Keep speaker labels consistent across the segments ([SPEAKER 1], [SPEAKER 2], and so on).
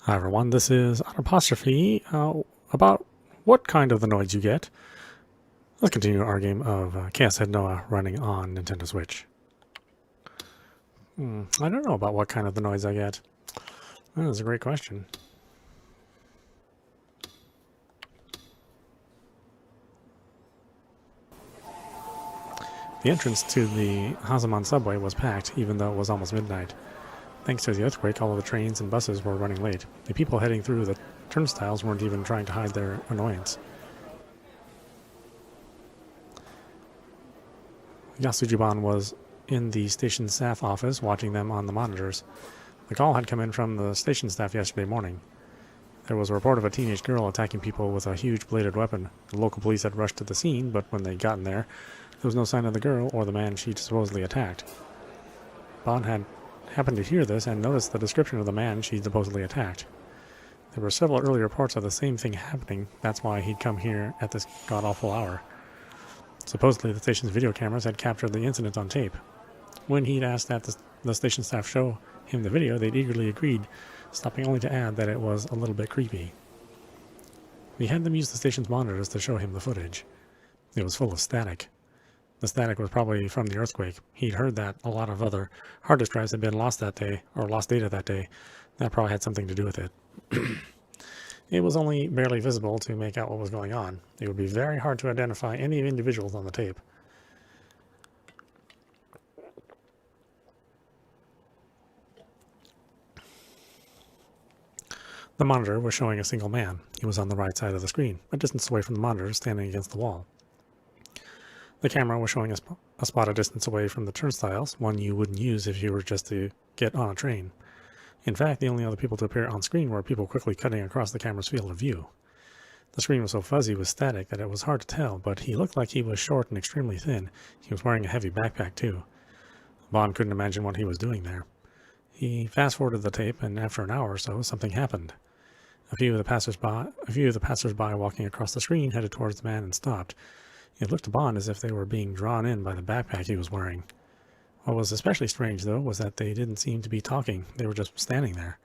[SPEAKER 1] Hi everyone, this is an apostrophe about what kind of the noise you get. Let's continue our game of Chaos Head Noah running on Nintendo Switch. I don't know about what kind of the noise I get. That is a great question. The entrance to the Hazaman subway was packed, even though it was almost midnight. Thanks to the earthquake, all of the trains and buses were running late. The people heading through the turnstiles weren't even trying to hide their annoyance.Yasujiban was in the station staff office watching them on the monitors. The call had come in from the station staff yesterday morning. There was a report of a teenage girl attacking people with a huge bladed weapon. The local police had rushed to the scene, but when they'd gotten there was no sign of the girl or the man she supposedly attacked. Bon had happened to hear this and noticed the description of the man she supposedly attacked. There were several early reports of the same thing happening. That's why he'd come here at this god-awful hour. Supposedly, the station's video cameras had captured the incident on tape. When he'd asked that the station staff show him the video, they'd eagerly agreed, stopping only to add that it was a little bit creepy. He had them use the station's monitors to show him the footage. It was full of static. The static was probably from the earthquake. He'd heard that a lot of other hard disk drives had been lost that day, or lost data that day. That probably had something to do with it. It was only barely visible to make out what was going on. It would be very hard to identify any individuals on the tape. The monitor was showing a single man. He was on the right side of the screen, a distance away from the monitor, standing against the wall. The camera was showing a spot a distance away from the turnstiles, one you wouldn't use if you were just to get on a train. In fact, the only other people to appear on screen were people quickly cutting across the camera's field of view. The screen was so fuzzy with static that it was hard to tell, but he looked like he was short and extremely thin. He was wearing a heavy backpack, too. Bond couldn't imagine what he was doing there. He fast-forwarded the tape, and after an hour or so, something happened. A few of the passers-by walking across the screen headed towards the man and stopped. It looked to Bond as if they were being drawn in by the backpack he was wearing. What was especially strange, though, was that they didn't seem to be talking. They were just standing there.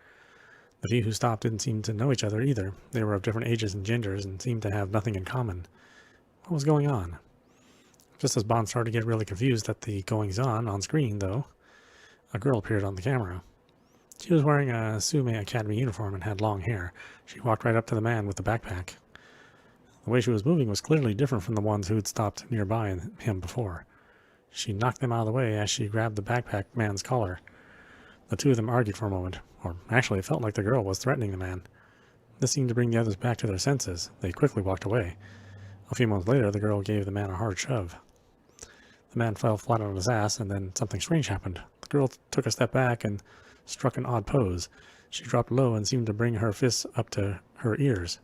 [SPEAKER 1] The few who stopped didn't seem to know each other either. They were of different ages and genders and seemed to have nothing in common. What was going on? Just as Bond started to get really confused at the goings-on on screen, though, a girl appeared on the camera. She was wearing a Sume Academy uniform and had long hair. She walked right up to the man with the backpack. The way she was moving was clearly different from the ones who had stopped nearby him before. She knocked them out of the way as she grabbed the backpack man's collar. The two of them argued for a moment, or actually it felt like the girl was threatening the man. This seemed to bring the others back to their senses. They quickly walked away. A few moments later, the girl gave the man a hard shove. The man fell flat on his ass, and then something strange happened. The girl took a step back and struck an odd pose. She dropped low and seemed to bring her fists up to her ears.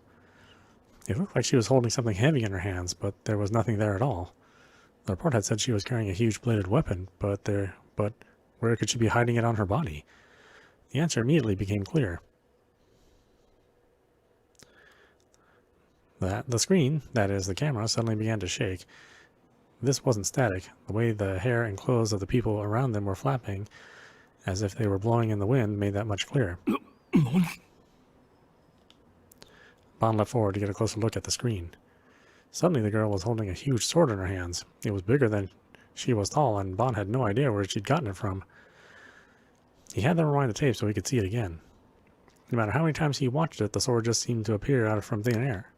[SPEAKER 1] It looked like she was holding something heavy in her hands, but there was nothing there at all. The report had said she was carrying a huge bladed weapon, but where could she be hiding it on her body? The answer immediately became clear. The screen, that is, the camera, suddenly began to shake. This wasn't static. The way the hair and clothes of the people around them were flapping, as if they were blowing in the wind, made that much clearer. Bond leapt forward to get a closer look at the screen. Suddenly the girl was holding a huge sword in her hands. It was bigger than she was tall, and Bond had no idea where she'd gotten it from. He had them rewind the tape so he could see it again. No matter how many times he watched it, the sword just seemed to appear out from thin air.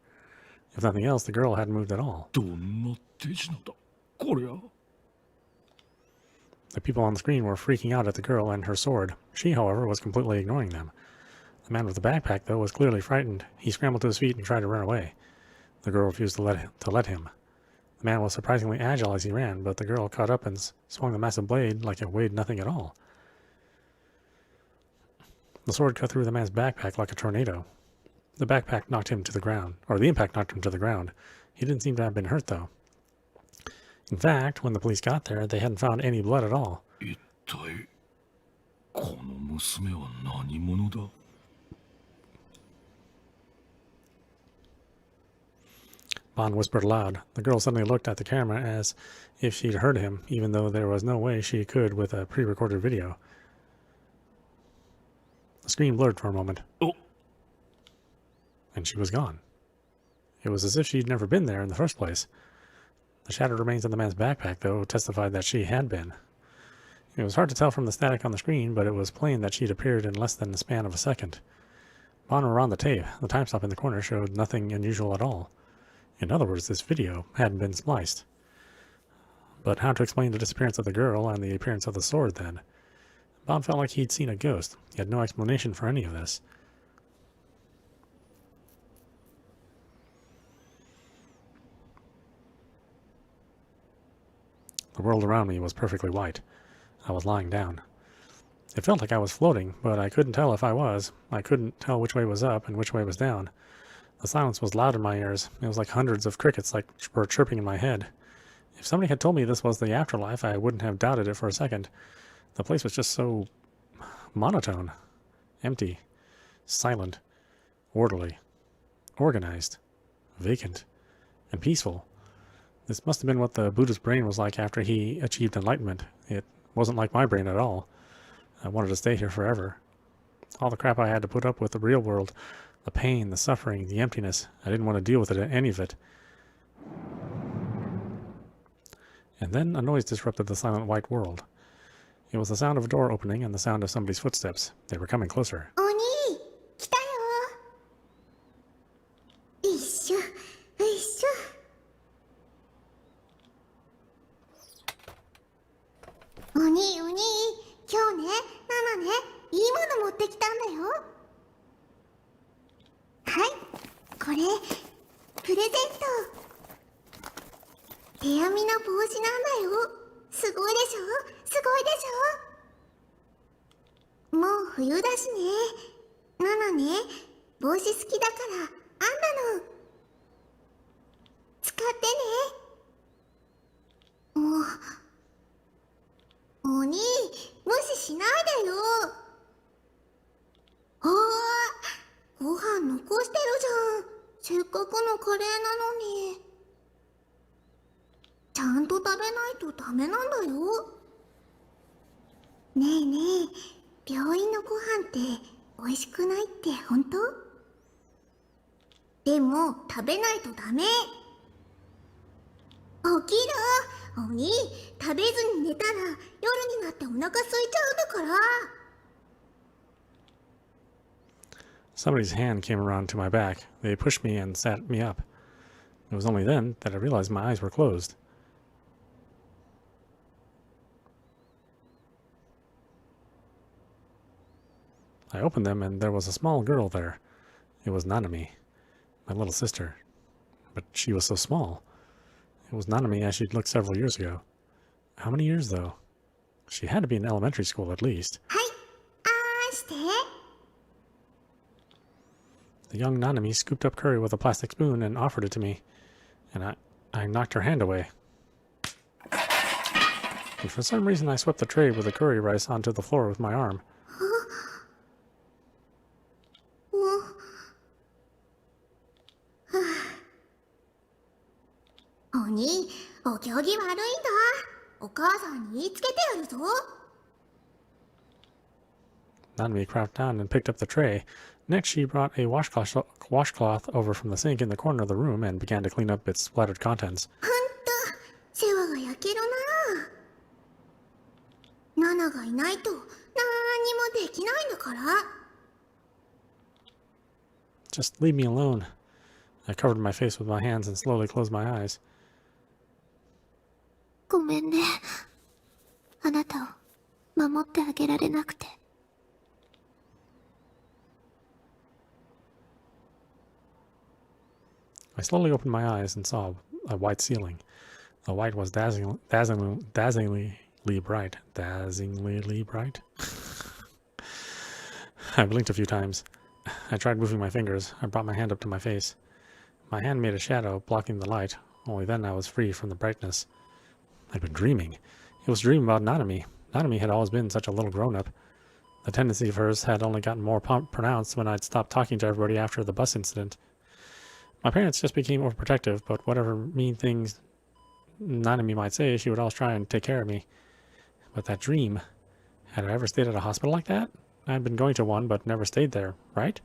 [SPEAKER 1] If nothing else, the girl hadn't moved at all. The people on the screen were freaking out at the girl and her sword. She, however, was completely ignoring them. The man with the backpack, though, was clearly frightened. He scrambled to his feet and tried to run away. The girl refused to let him. The man was surprisingly agile as he ran, but the girl caught up and swung the massive blade like it weighed nothing at all. The sword cut through the man's backpack like a tornado. The backpack knocked him to the ground, or the impact knocked him to the ground. He didn't seem to have been hurt, though. In fact, when the police got there, they hadn't found any blood at all. Bond whispered aloud. The girl suddenly looked at the camera as if she'd heard him, even though there was no way she could with a pre-recorded video. The screen blurred for a moment. and she was gone. It was as if she'd never been there in the first place. The shattered remains of the man's backpack, though, testified that she had been. It was hard to tell from the static on the screen, but it was plain that she'd appeared in less than the span of a second. On or around the tape, the time stop in the corner showed nothing unusual at all. In other words, this video hadn't been spliced. But how to explain the disappearance of the girl and the appearance of the sword, then? Bon felt like he'd seen a ghost. He had no explanation for any of this. The world around me was perfectly white. I was lying down. It felt like I was floating, but I couldn't tell if I was. I couldn't tell which way was up and which way was down. The silence was loud in my ears. It was like hundreds of crickets were chirping in my head. If somebody had told me this was the afterlife, I wouldn't have doubted it for a second. The place was just so monotone, empty, silent, orderly, organized, vacant, and peaceful. This must have been what the Buddha's brain was like after he achieved enlightenment. It wasn't like my brain at all. I wanted to stay here forever. All the crap I had to put up with the real world, the pain, the suffering, the emptiness, I didn't want to deal with any of it. And then a noise disrupted the silent white world. It was the sound of a door opening and the sound of somebody's footsteps. They were coming closer.
[SPEAKER 2] Oni, 来たよ。よいしょ、よいしょ。お兄、今日ね、ママね、いいもの持ってきたんだよ。はい、これ、プレゼント。手編みの帽子なんだよ。すごいでしょ？すごいでしょ？もう冬だしね。ナナね、帽子好きだから編んだの。使ってね。もう、お兄、無視しないでよ。ああ、ご飯残してるじゃん。せっかくのカレーなのに。ちゃんと食べないとダメなんだよ。ねえねえ、病院のご飯って美味しくないって本当？でも食べないとダメ。起きろ、お兄。食べずに寝たら夜になってお腹空いちゃうんだから。
[SPEAKER 1] Somebody's hand came around to my back. They pushed me and sat me up. It was only then that I realized my eyes were closed. I opened them, and there was a small girl there. It was Nanami, my little sister. But she was so small. It was Nanami as she'd looked several years ago. How many years, though? She had to be in elementary school, at least. The young Nanami scooped up curry with a plastic spoon and offered it to me, and I knocked her hand away. And for some reason, I swept the tray with the curry rice onto the floor with my arm.
[SPEAKER 2] Oni, お行儀悪いんだ。お母さんに言いつけてやるぞ。
[SPEAKER 1] Nanami crouched down and picked up the tray. Next, she brought a washcloth over from the sink in the corner of the room and began to clean up its splattered contents.
[SPEAKER 2] ほんと、世話が焼けるな。ナナがいないと何にもできないんだから。
[SPEAKER 1] Just leave me alone. I covered my face with my hands and slowly closed my eyes.
[SPEAKER 2] ごめんね。あなたを守ってあげられなくて。
[SPEAKER 1] I slowly opened my eyes and saw a white ceiling. The white was dazzlingly bright. Dazzlingly bright? I blinked a few times. I tried moving my fingers. I brought my hand up to my face. My hand made a shadow, blocking the light. Only then I was free from the brightness. I'd been dreaming. It was a dream about Nanami. Nanami had always been such a little grown-up. The tendency of hers had only gotten more pronounced when I'd stopped talking to everybody after the bus incident. My parents just became overprotective, but whatever mean things Nanami might say, she would always try and take care of me. But that dream, had I ever stayed at a hospital like that? I'd been going to one, but never stayed there, right?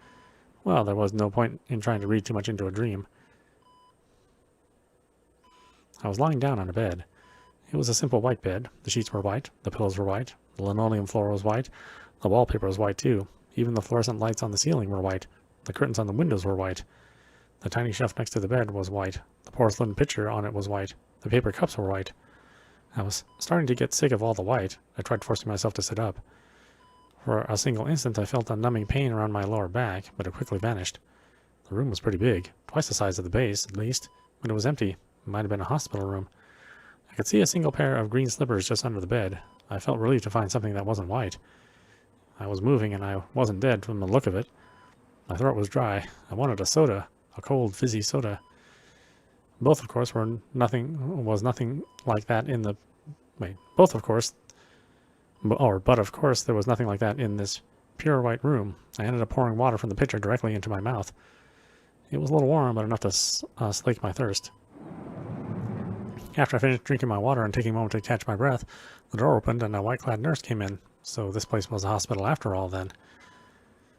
[SPEAKER 1] Well, there was no point in trying to read too much into a dream. I was lying down on a bed. It was a simple white bed. The sheets were white, the pillows were white, the linoleum floor was white, the wallpaper was white too. Even the fluorescent lights on the ceiling were white. The curtains on the windows were white. The tiny shelf next to the bed was white. The porcelain pitcher on it was white. The paper cups were white. I was starting to get sick of all the white. I tried forcing myself to sit up. For a single instant I felt a numbing pain around my lower back, but it quickly vanished. The room was pretty big, twice the size of the base, at least, but it was empty. It might have been a hospital room. I could see a single pair of green slippers just under the bed. I felt relieved to find something that wasn't white. I was moving and I wasn't dead from the look of it. My throat was dry. I wanted a soda, a cold, fizzy soda. Both, of course, was nothing like that in the... but of course, there was nothing like that in this pure white room. I ended up pouring water from the pitcher directly into my mouth. It was a little warm, but enough to slake my thirst. After I finished drinking my water and taking a moment to catch my breath, the door opened and a white-clad nurse came in. So this place was a hospital after all, then.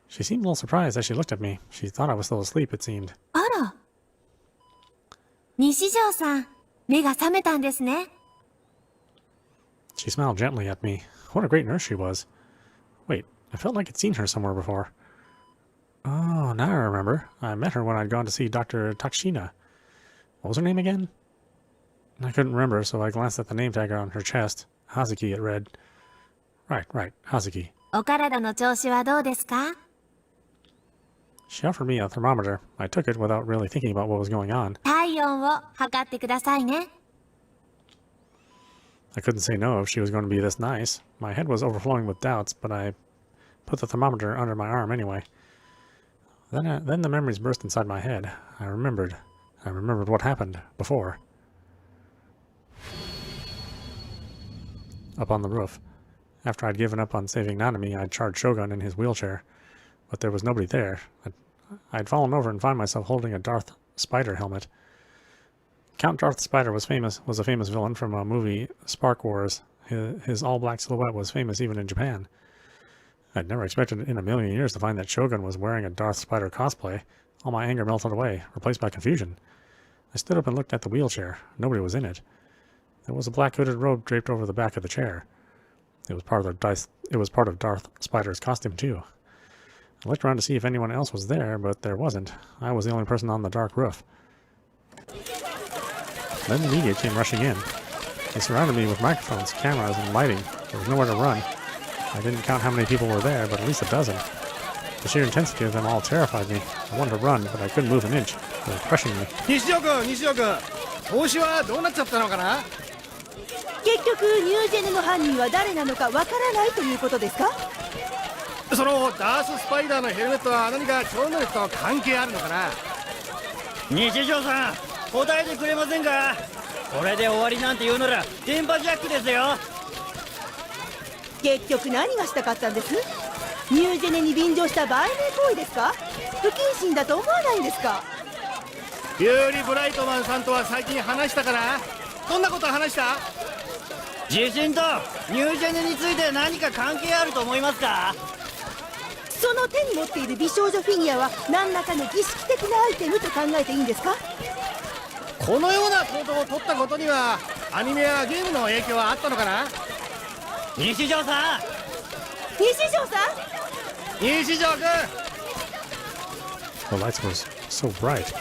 [SPEAKER 1] She seemed a little surprised as she looked at me. She thought I was still asleep, it seemed.
[SPEAKER 2] あら。西條さん、目が覚めたんですね。
[SPEAKER 1] She smiled gently at me. What a great nurse she was. Wait, I felt like I'd seen her somewhere before. Oh, now I remember. I met her when I'd gone to see Dr. Takshina. What was her name again? I couldn't remember, so I glanced at the name tag on her chest. Hazuki, it read. Right, Hazuki.
[SPEAKER 2] お体の調子はどうですか?
[SPEAKER 1] She offered me a thermometer. I took it without really thinking about what was going on.
[SPEAKER 2] 体温を測ってくださいね。
[SPEAKER 1] I couldn't say no if she was going to be this nice. My head was overflowing with doubts, but I put the thermometer under my arm anyway. Then the memories burst inside my head. I remembered what happened before. Up on the roof. After I'd given up on saving Nanami, I'd charged Shogun in his wheelchair. But there was nobody there. I'd fallen over and found myself holding a Darth Spider helmet. Count Darth Spider was a famous villain from a movie, Spark Wars. His all-black silhouette was famous even in Japan. I'd never expected in a million years to find that Shogun was wearing a Darth Spider cosplay. All my anger melted away, replaced by confusion. I stood up and looked at the wheelchair. Nobody was in it. There was a black hooded robe draped over the back of the chair. It was part of Darth Spider's costume, too. I looked around to see if anyone else was there, but there wasn't. I was the only person on the dark roof. Then the media came rushing in. They surrounded me with microphones, cameras, and lighting. There was nowhere to run. I didn't count how many people were there, but at least a dozen. The sheer intensity of them all terrified me. I wanted to run, but I couldn't move an inch. They were crushing me.
[SPEAKER 3] 西条君、帽子はどうなっちゃったのかな?
[SPEAKER 4] 結局ニュージェネの犯人は誰なのかわからないということですか?
[SPEAKER 3] そのダーススパイダーのヘルメットは何か超能力と関係あるのかな?
[SPEAKER 5] 西条さん、答えてくれませんか? これで終わりなんて言うなら電波ジャックですよ。
[SPEAKER 4] 結局何がしたかったんです? ニュージェネに便乗した売名行為ですか? 不謹慎だと思わないんですか?
[SPEAKER 3] ユーリ・ブライトマンさんとは最近話したかな? どんなこと話した?
[SPEAKER 5] 地震とニュージェネについて何か関係あると思いますか?
[SPEAKER 4] その手に持っている美少女フィギュアは何らかの儀式的なアイテムと考えていいんですか?
[SPEAKER 3] このような行動を取ったことにはアニメやゲームの影響はあったのかな?
[SPEAKER 5] 西条さん、
[SPEAKER 4] 西条さん、
[SPEAKER 3] 西条君!
[SPEAKER 1] The lights were so bright.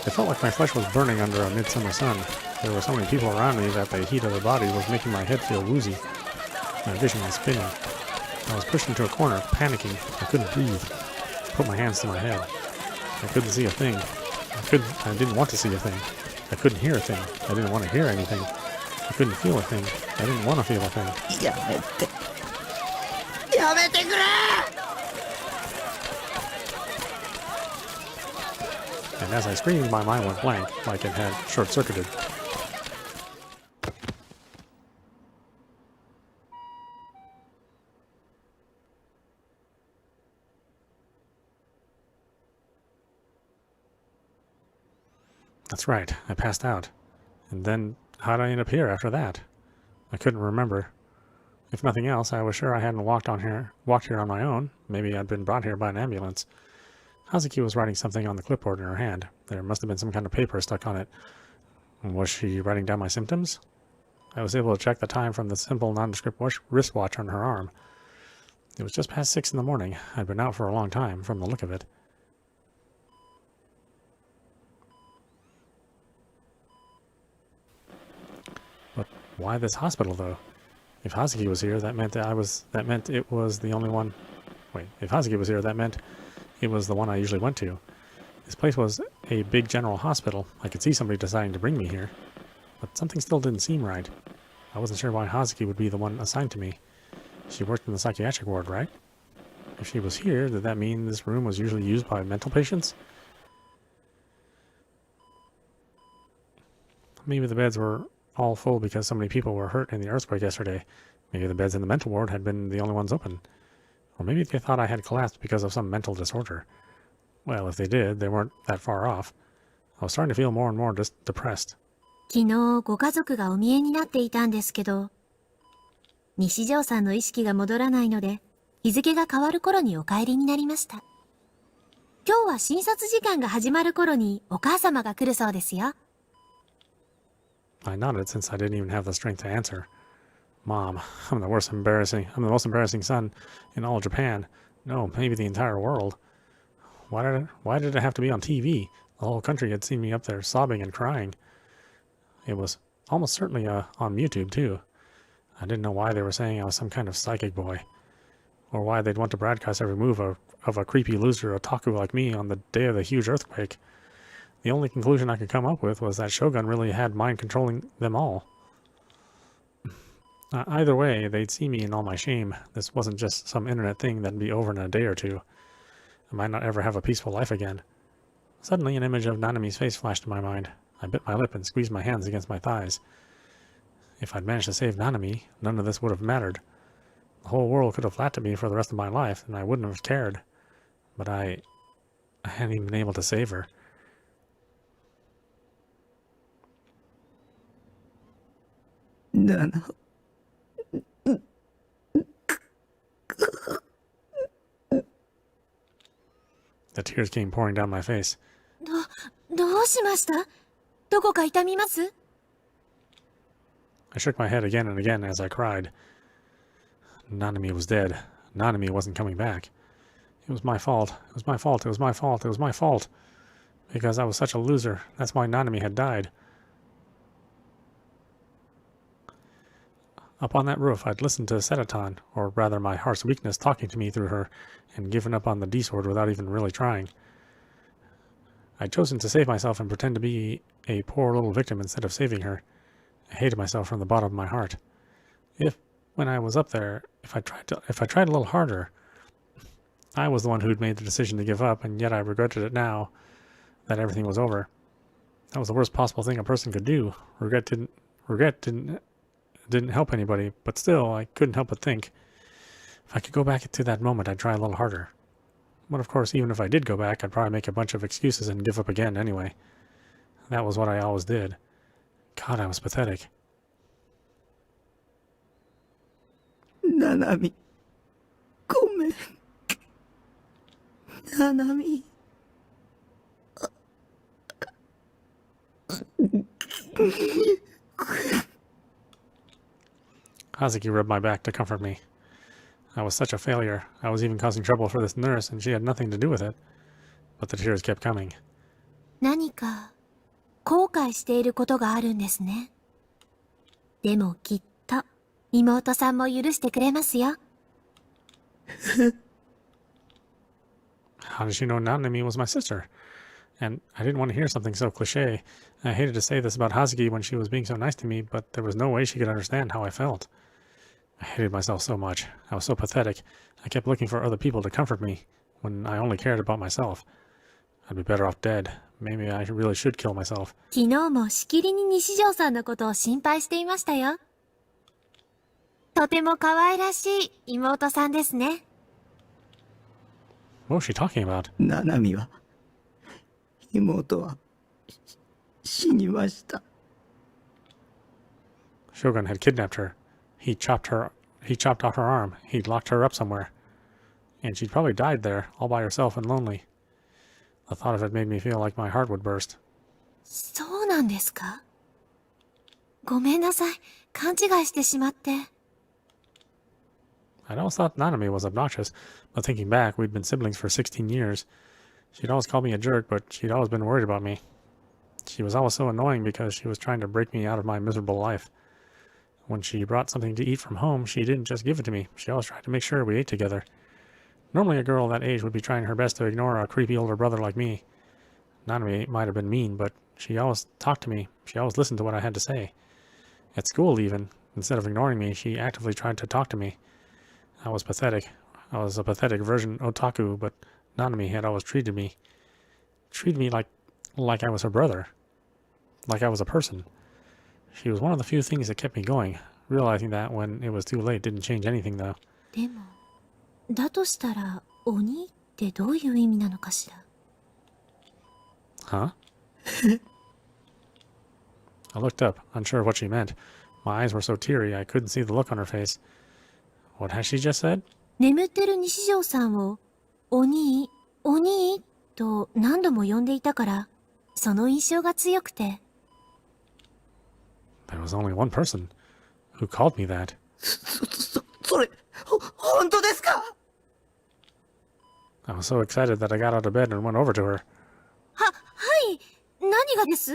[SPEAKER 1] It felt like my flesh was burning under a midsummer sun. There were so many people around me that the heat of the body was making my head feel woozy. My vision was spinning. I was pushed into a corner, panicking. I couldn't breathe. I put my hands to my head. I couldn't see a thing. I didn't want to see a thing. I couldn't hear a thing. I didn't want to hear anything. I couldn't feel a thing. I didn't want to feel a thing.
[SPEAKER 3] やめてくれ!
[SPEAKER 1] And as I screamed, my mind went blank, like it had short-circuited. That's right, I passed out. And then, how'd I end up here after that? I couldn't remember. If nothing else, I was sure I hadn't walked here on my own. Maybe I'd been brought here by an ambulance. Hazuki was writing something on the clipboard in her hand. There must have been some kind of paper stuck on it. Was she writing down my symptoms? I was able to check the time from the simple nondescript wristwatch on her arm. It was just past 6 in the morning. I'd been out for a long time, from the look of it. But why this hospital, though? If Hazuki was here, that meant it was the only one. Wait, if Hazuki was here, that meant it was the one I usually went to. This place was a big general hospital. I could see somebody deciding to bring me here. But something still didn't seem right. I wasn't sure why Hazuki would be the one assigned to me. She worked in the psychiatric ward, right? If she was here, did that mean this room was usually used by mental patients? Maybe the beds were all full because so many people were hurt in the earthquake yesterday. Maybe the beds in the mental ward had been the only ones open. Or maybe they thought I had collapsed because of some mental disorder. Well, if they did, they weren't that far off. I was starting to feel more and more depressed.
[SPEAKER 2] 昨日ご家族がお見えになっていたんですけど、西条さんの意識が戻らないので、日付が変わる頃にお帰りになりました。今日は診察時間が始まる頃にお母様が来るそうですよ。
[SPEAKER 1] I nodded since I didn't even have the strength to answer. Mom, I'm the most embarrassing son in all Japan. No, maybe the entire world. Why did it have to be on TV? The whole country had seen me up there sobbing and crying. It was almost certainly on YouTube too. I didn't know why they were saying I was some kind of psychic boy, or why they'd want to broadcast every move of a creepy loser otaku like me on the day of the huge earthquake. The only conclusion I could come up with was that Shogun really had mind controlling them all. Either way, they'd see me in all my shame. This wasn't just some internet thing that'd be over in a day or two. I might not ever have a peaceful life again. Suddenly, an image of Nanami's face flashed in my mind. I bit my lip and squeezed my hands against my thighs. If I'd managed to save Nanami, none of this would have mattered. The whole world could have laughed at me for the rest of my life, and I wouldn't have cared. But I hadn't even been able to save her.
[SPEAKER 4] Nana.
[SPEAKER 1] The tears came pouring down my face.
[SPEAKER 2] どうしました？どこか痛みます？
[SPEAKER 1] I shook my head again and again as I cried. Nanami was dead. Nanami wasn't coming back. It was my fault. It was my fault. It was my fault. It was my fault. Because I was such a loser. That's why Nanami had died. Up on that roof, I'd listened to Sedaton, or rather my heart's weakness talking to me through her, and given up on the D-sword without even really trying. I'd chosen to save myself and pretend to be a poor little victim instead of saving her. I hated myself from the bottom of my heart. When I was up there, if I tried a little harder, I was the one who'd made the decision to give up, and yet I regretted it now that everything was over. That was the worst possible thing a person could do. Regret didn't help anybody, but still, I couldn't help but think, if I could go back to that moment, I'd try a little harder. But of course, even if I did go back, I'd probably make a bunch of excuses and give up again anyway. That was what I always did. God, I was pathetic.
[SPEAKER 4] Nanami. ごめん。Nanami.
[SPEAKER 1] Hazuki rubbed my back to comfort me. I was such a failure. I was even causing trouble for this nurse, and she had nothing to do with it. But the tears kept coming.
[SPEAKER 2] 何か後悔していることがあるんですね。でもきっと妹さんも許してくれますよ。
[SPEAKER 1] How did she know Nanami was my sister? And I didn't want to hear something so cliche. I hated to say this about Hazuki when she was being so nice to me, but there was no way she could understand how I felt. I hated myself so much. I was so pathetic. I kept looking for other people to comfort me when I only cared about myself. I'd be better off dead. Maybe I really should kill myself.
[SPEAKER 2] 昨日もしきりに西条さんのことを心配していましたよ。とても可愛らしい妹さんですね。
[SPEAKER 1] What was she talking about?
[SPEAKER 4] ナナミは妹は死にました。
[SPEAKER 1] Shogun had kidnapped her. He chopped off her arm. He'd locked her up somewhere. And she'd probably died there, all by herself and lonely. The thought of it made me feel like my heart would burst.
[SPEAKER 2] そうなんですか？ごめんなさい。勘違いしてしまって。
[SPEAKER 1] I'd always thought Nanami was obnoxious, but thinking back, we'd been siblings for 16 years. She'd always called me a jerk, but she'd always been worried about me. She was always so annoying because she was trying to break me out of my miserable life. When she brought something to eat from home, she didn't just give it to me. She always tried to make sure we ate together. Normally a girl that age would be trying her best to ignore a creepy older brother like me. Nanami might have been mean, but she always talked to me. She always listened to what I had to say. At school even, instead of ignoring me, she actively tried to talk to me. I was pathetic. I was a pathetic version otaku, but Nanami had always treated me like I was her brother. Like I was a person. She was one of the few things that kept me going. Realizing that when it was too late didn't change anything though.
[SPEAKER 2] でも、だとしたら、鬼ってどういう意味なのかしら？
[SPEAKER 1] Huh? I looked up, unsure of what she meant. My eyes were so teary I couldn't see the look on her face. What has she just said?
[SPEAKER 2] 眠ってる西条さんを、お兄、お兄と何度も呼んでいたから、その印象が強くて。
[SPEAKER 1] There was only one person who called me that.
[SPEAKER 4] それ、本当ですか？
[SPEAKER 1] I was so excited that I got out of bed and went over to her.
[SPEAKER 2] はい、何がです？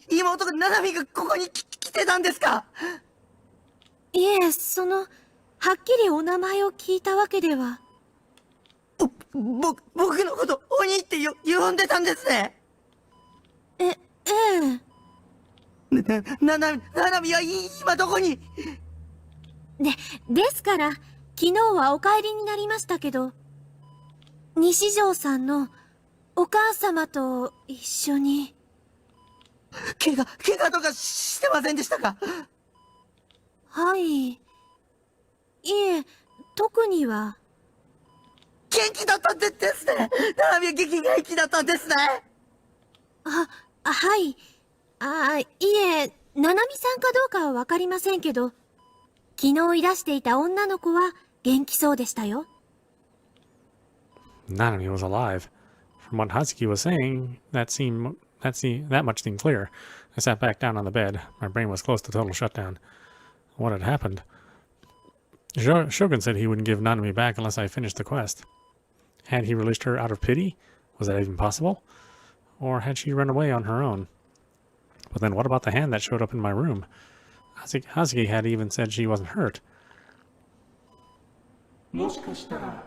[SPEAKER 4] 妹がナナミがここに来てたんですか？
[SPEAKER 2] いえ、はっきりお名前を聞いたわけでは。
[SPEAKER 4] 僕のこと鬼って呼んでたんですね。
[SPEAKER 2] ええ。
[SPEAKER 4] ナナミは今どこに？
[SPEAKER 2] ですから、昨日はお帰りになりましたけど、西条さんのお母様と一緒に。
[SPEAKER 4] 怪我とかしてませんでしたか？
[SPEAKER 2] はい。いえ、特には。
[SPEAKER 4] 元気だったんですね。ナナミは元気だったんですね。
[SPEAKER 2] はい。いえ、ななみさんかどうかはわかりませんけど、昨日いらしていた女の子は元気そうでしたよ。
[SPEAKER 1] Nanami was alive. From what Hazuki was saying, that much seemed clear. I sat back down on the bed. My brain was close to total shutdown. What had happened? Shogun said he wouldn't give Nanami back unless I finished the quest. Had he released her out of pity? Was that even possible? Or had she run away on her own? But then what about the hand that showed up in my room? Hazuki had even said she wasn't hurt.
[SPEAKER 6] もしかしたら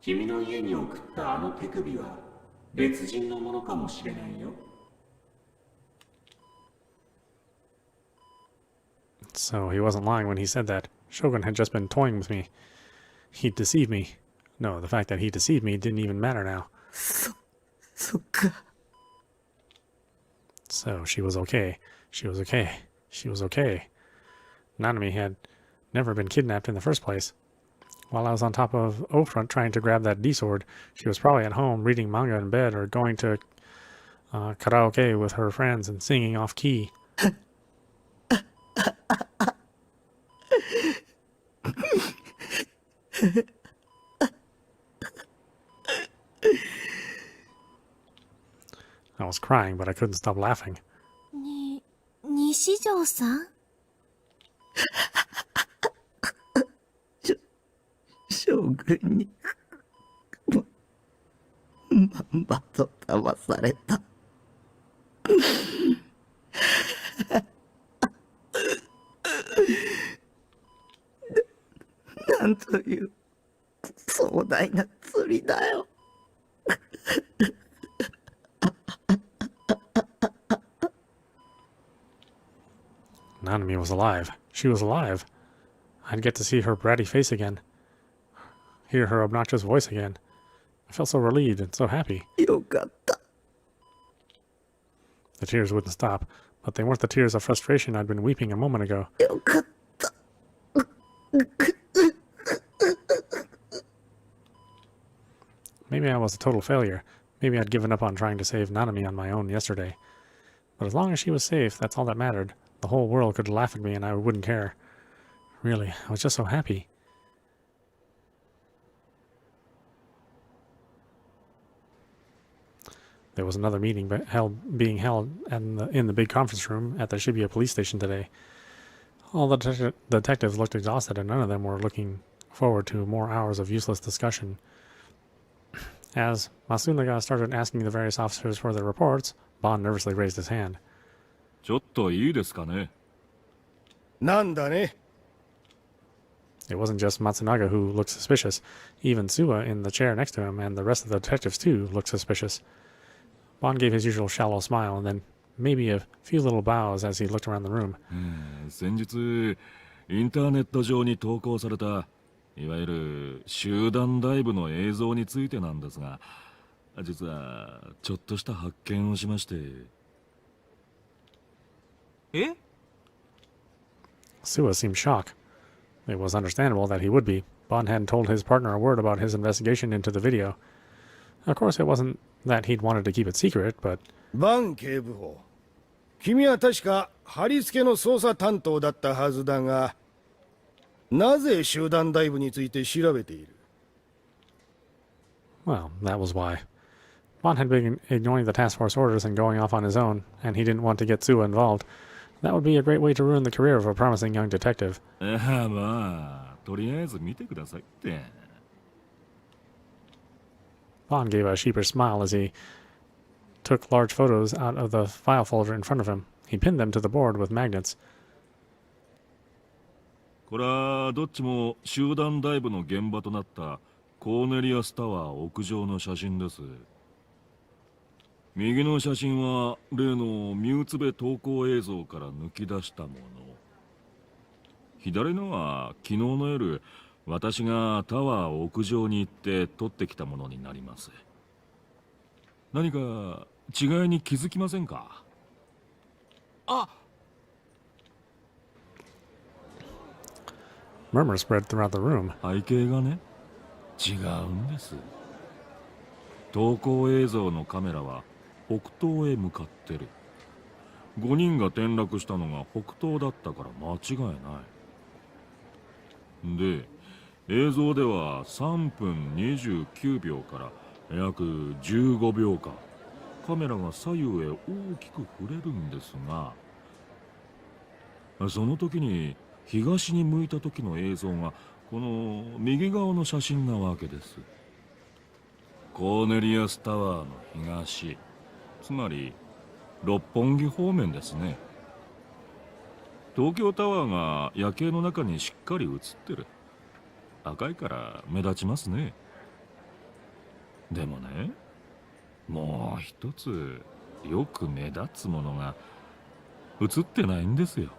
[SPEAKER 6] 君の家に送ったあの手首は別人のものかもしれないよ。
[SPEAKER 1] So he wasn't lying when he said that. Shogun had just been toying with me. He'd deceived me. No, the fact that he deceived me didn't even matter now.
[SPEAKER 4] そっか。
[SPEAKER 1] So she was okay. She was okay. She was okay. Nanami had never been kidnapped in the first place. While I was on top of O-Front trying to grab that D-sword, she was probably at home reading manga in bed or going to karaoke with her friends and singing off key. I was crying, but I couldn't stop laughing.
[SPEAKER 2] 西条さん？
[SPEAKER 4] 将軍にまんまと騙された。なんという壮大な釣りだよ。
[SPEAKER 1] Nanami was alive. She was alive. I'd get to see her bratty face again. Hear her obnoxious voice again. I felt so relieved and so happy.
[SPEAKER 4] よかった。
[SPEAKER 1] The tears wouldn't stop, but they weren't the tears of frustration I'd been weeping a moment ago.
[SPEAKER 4] よかった。
[SPEAKER 1] Maybe I was a total failure. Maybe I'd given up on trying to save Nanami on my own yesterday. But as long as she was safe, that's all that mattered. The whole world could laugh at me and I wouldn't care. Really, I was just so happy. There was another meeting being held in the big conference room at the Shibuya police station today. All the detectives looked exhausted, and none of them were looking forward to more hours of useless discussion. As Masunaga started asking the various officers for their reports, Bond nervously raised his hand.
[SPEAKER 7] ちょっといいですかね。
[SPEAKER 3] なんだね。
[SPEAKER 1] It wasn't just Matsunaga who looked suspicious. Even Suwa in the chair next to him and the rest of the detectives too looked suspicious. Bond gave his usual shallow smile and then maybe a few little bows as he looked around the room.
[SPEAKER 7] 先日インターネット上に投稿されたいわゆる集団ダイブの映像についてなんですが、実はちょっとした発見をしまして。
[SPEAKER 5] え？
[SPEAKER 1] Suwa seemed shocked. It was understandable that he would be. Bond hadn't told his partner a word about his investigation into the video. Of course, it wasn't that he'd wanted to keep it secret, but...
[SPEAKER 3] バン警部補、君は確か貼り付けの捜査担当だったはずだが、なぜ集団ダイブについて調べている？
[SPEAKER 1] Well, that was why. Bond had been ignoring the task force orders and going off on his own, and he didn't want to get Suwa involved. That would be a great way to ruin the career of a promising young detective.
[SPEAKER 7] まあとりあえず見てくださいって。
[SPEAKER 1] Bond gave a sheepish smile as he took large photos out of the file folder in front of him. He pinned them to the board with magnets.
[SPEAKER 7] これはどっちも集団ダイブの現場となったコーネリアスタワー屋上の写真です。右の写真は例のミュウツベ投稿映像から抜き出したもの。左のは昨日の夜私がタワー屋上に行って撮ってきたものになります。何か違いに気づきませんか？あ、
[SPEAKER 1] Murmurs spread throughout the room.
[SPEAKER 7] 背景がね、違うんです。投稿映像のカメラは北東へ向かってる。5人が転落したのが北東だったから間違いない。で、映像では3分29秒から約15秒間、カメラが左右へ大きく触れるんですが、その時に東に向いた時の映像がこの右側の写真なわけです。コーネリアスタワーの東、つまり六本木方面ですね。東京タワーが夜景の中にしっかり映ってる。赤いから目立ちますね。でもね、もう一つよく目立つものが映ってないんですよ。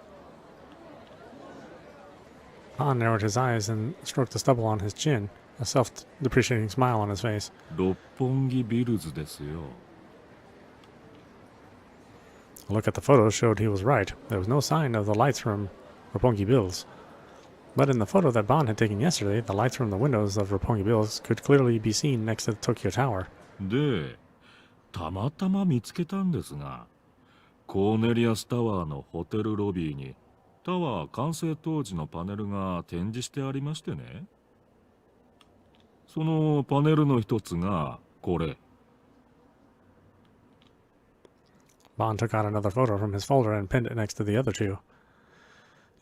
[SPEAKER 1] Han narrowed his eyes and stroked the stubble on his chin, a self-depreciating smile on his face.
[SPEAKER 7] 六本木ビルズですよ。
[SPEAKER 1] A look at the photos showed he was right. There was no sign of the lights from Roppongi Bills. But in the photo that Bond had taken yesterday, the lights from the windows of Roppongi Bills could clearly be seen next to the Tokyo Tower.
[SPEAKER 7] で、たまたま見つけたんですが、コーネリアスタワーのホテルロビーにタワー完成当時のパネルが展示してありましてね。そのパネルの一つがこれ。
[SPEAKER 1] Bond took out another photo from his folder and pinned it next to the other two.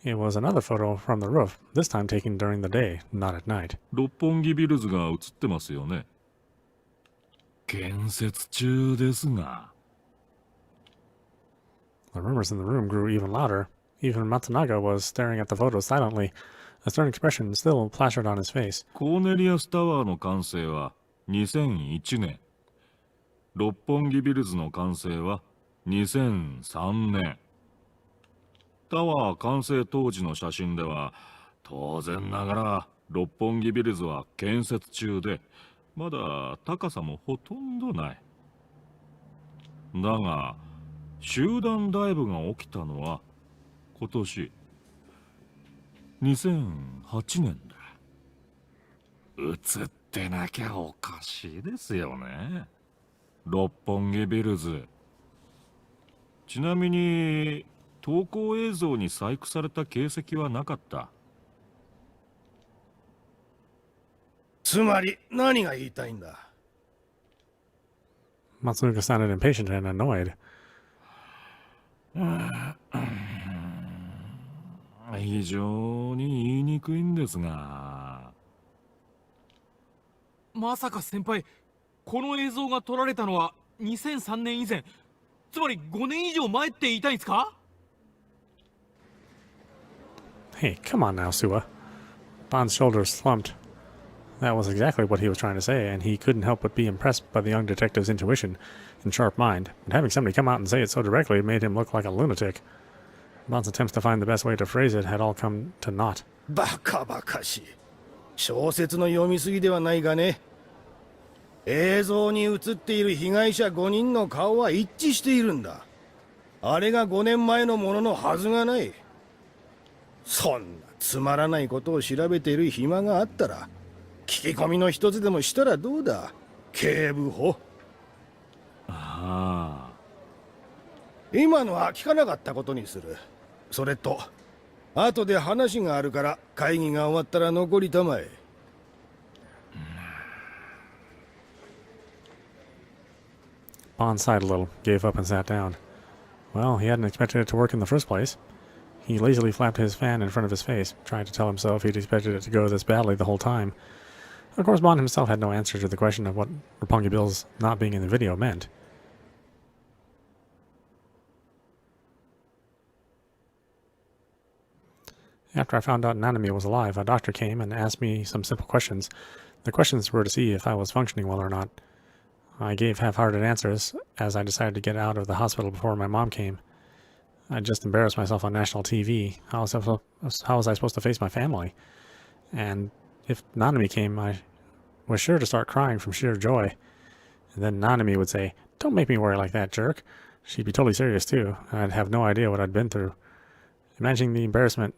[SPEAKER 1] It was another photo from the roof, this time taken during the day, not at night.
[SPEAKER 7] 六本木ビルズが映ってますよね。建設中ですが。
[SPEAKER 1] The rumors in the room grew even louder. Even Matsunaga was staring at the photo silently. A stern expression still plastered on his face.
[SPEAKER 7] コーネリアスタワーの完成は2001年。六本木ビルズの完成は2003年。タワー完成当時の写真では、当然ながら六本木ビルズは建設中で、まだ高さもほとんどない。だが、集団ダイブが起きたのは今年2008年だ。映ってなきゃおかしいですよね。六本木ビルズ。ちなみに投稿映像に細工された形跡はなかった。
[SPEAKER 3] つまり何が言いたいんだ？
[SPEAKER 1] Matsuoka sounded impatient and annoyed.
[SPEAKER 7] 非常に言いにくいんですが。
[SPEAKER 8] まさか先輩、この映像が撮られたのは2003年以前、つまり5年以上前って言いたいんですか？
[SPEAKER 1] Hey, come on now, Sua. Bond's shoulders slumped. That was exactly what he was trying to say, and he couldn't help but be impressed by the young detective's intuition and sharp mind. But having somebody come out and say it so directly made him look like a lunatic. Bond's attempts to find the best way to phrase it had all come to naught.
[SPEAKER 3] バカバカしい。小説の読みすぎではないがね。映像に映っている被害者5人の顔は一致しているんだ。あれが5年前のもののはずがない。そんなつまらないことを調べている暇があったら、聞き込みの一つでもしたらどうだ、警部補。
[SPEAKER 7] ああ。
[SPEAKER 3] 今のは聞かなかったことにする。それと、後で話があるから会議が終わったら残りたまえ。
[SPEAKER 1] Bond sighed a little, gave up and sat down. Well, he hadn't expected it to work in the first place. He lazily flapped his fan in front of his face, trying to tell himself he'd expected it to go this badly the whole time. Of course, Bond himself had no answer to the question of what Roppongi Bill's not being in the video meant. After I found out Nanami was alive, a doctor came and asked me some simple questions. The questions were to see if I was functioning well or not. I gave half-hearted answers, as I decided to get out of the hospital before my mom came. I just embarrassed myself on national TV. How was I supposed to face my family? And if Nanami came, I was sure to start crying from sheer joy. And then Nanami would say, "Don't make me worry like that, jerk." She'd be totally serious too, and I'd have no idea what I'd been through. Imagining the embarrassment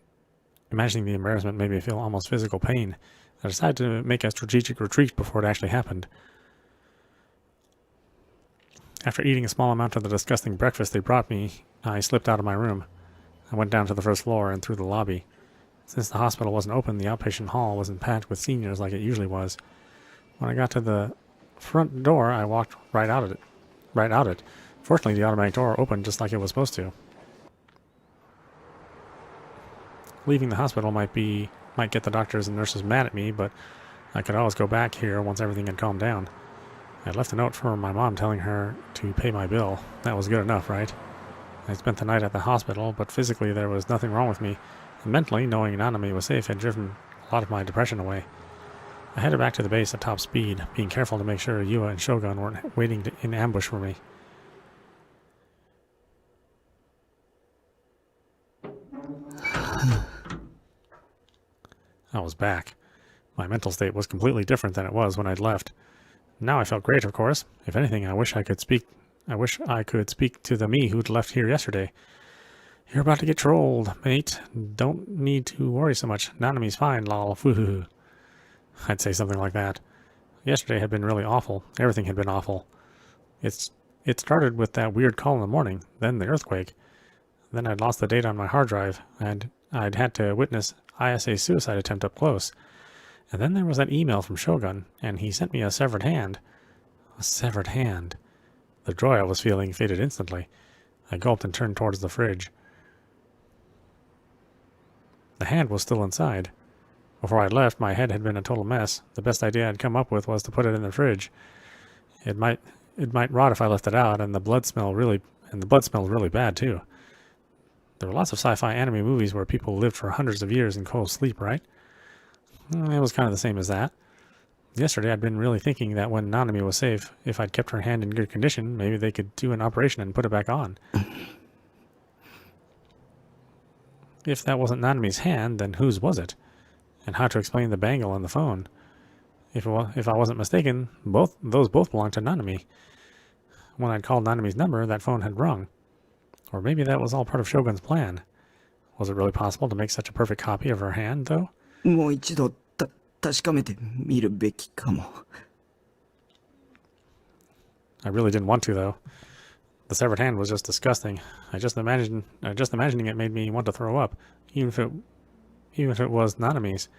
[SPEAKER 1] made me feel almost physical pain. I decided to make a strategic retreat before it actually happened. After eating a small amount of the disgusting breakfast they brought me, I slipped out of my room. I went down to the first floor and through the lobby. Since the hospital wasn't open, the outpatient hall wasn't packed with seniors like it usually was. When I got to the front door, I walked right out it. Fortunately, the automatic door opened just like it was supposed to. Leaving the hospital might get the doctors and nurses mad at me, but I could always go back here once everything had calmed down. I left a note for my mom telling her to pay my bill. That was good enough, right? I spent the night at the hospital, but physically there was nothing wrong with me, and mentally, knowing Nanami was safe had driven a lot of my depression away. I headed back to the base at top speed, being careful to make sure Yua and Shogun weren't waiting in ambush for me. I was back. My mental state was completely different than it was when I'd left. Now I felt great, of course. If anything, I wish I could speak to the me who'd left here yesterday. You're about to get trolled, mate. Don't need to worry so much. Nanami's fine, lol. Foo-hoo-hoo. I'd say something like that. Yesterday had been really awful. Everything had been awful. It started with that weird call in the morning, then the earthquake. Then I'd lost the data on my hard drive, and I'd had to witness ISA's suicide attempt up close. And then there was that email from Shogun, and he sent me a severed hand. A severed hand. The joy I was feeling faded instantly. I gulped and turned towards the fridge. The hand was still inside. Before I left, my head had been a total mess. The best idea I'd come up with was to put it in the fridge. It might rot if I left it out, and the blood smelled really bad too. There were lots of sci-fi anime movies where people lived for hundreds of years in cold sleep, right? It was kind of the same as that. Yesterday I'd been really thinking that when Nanami was safe, if I'd kept her hand in good condition, maybe they could do an operation and put it back on. If that wasn't Nanami's hand, then whose was it? And how to explain the bangle on the phone? If I wasn't mistaken, those both belonged to Nanami. When I'd called Nanami's number, that phone had rung. Or maybe that was all part of Shogun's plan. Was it really possible to make such a perfect copy of her hand, though?
[SPEAKER 9] もう一度確かめてみるべきかも。
[SPEAKER 1] I really didn't want to, though. The severed hand was just disgusting. Just imagining it made me want to throw up, even if it was Nanami's.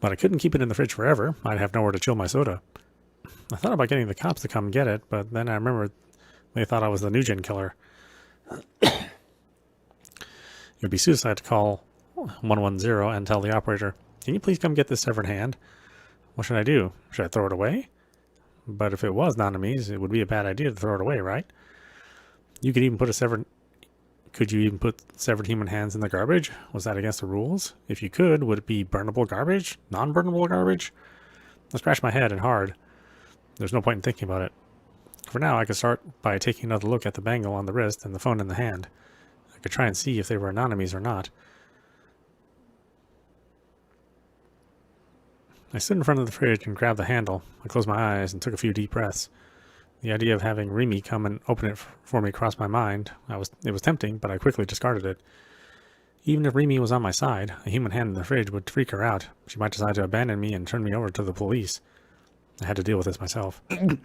[SPEAKER 1] But I couldn't keep it in the fridge forever. I'd have nowhere to chill my soda. I thought about getting the cops to come get it, but then I remembered they thought I was the NewGen killer. It would be suicide to call 110 and tell the operator, "Can you please come get this severed hand?" What should I do? Should I throw it away? But if it was Nanami's, it would be a bad idea to throw it away, right? You could even put Could you even put severed human hands in the garbage? Was that against the rules? If you could, would it be burnable garbage? Non-burnable garbage? I scratched my head and hard. There's no point in thinking about it. For now, I could start by taking another look at the bangle on the wrist and the phone in the hand. I could try and see if they were Nanami's or not. I stood in front of the fridge and grabbed the handle. I closed my eyes and took a few deep breaths. The idea of having Rimi come and open it for me crossed my mind. It was tempting, but I quickly discarded it. Even if Rimi was on my side, a human hand in the fridge would freak her out. She might decide to abandon me and turn me over to the police. I had to deal with this myself. I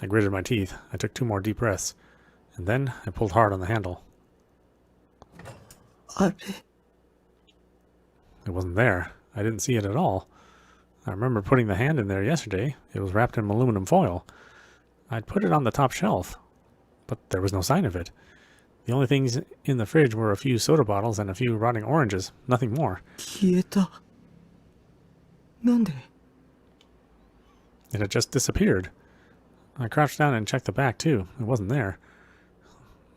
[SPEAKER 1] gritted my teeth. I took 2 more deep breaths. And then I pulled hard on the handle. It wasn't there. I didn't see it at all. I remember putting the hand in there yesterday. It was wrapped in aluminum foil. I'd put it on the top shelf, but there was no sign of it. The only things in the fridge were a few soda bottles and a few rotting oranges, nothing more. It had just disappeared. I crouched down and checked the back too. It wasn't there.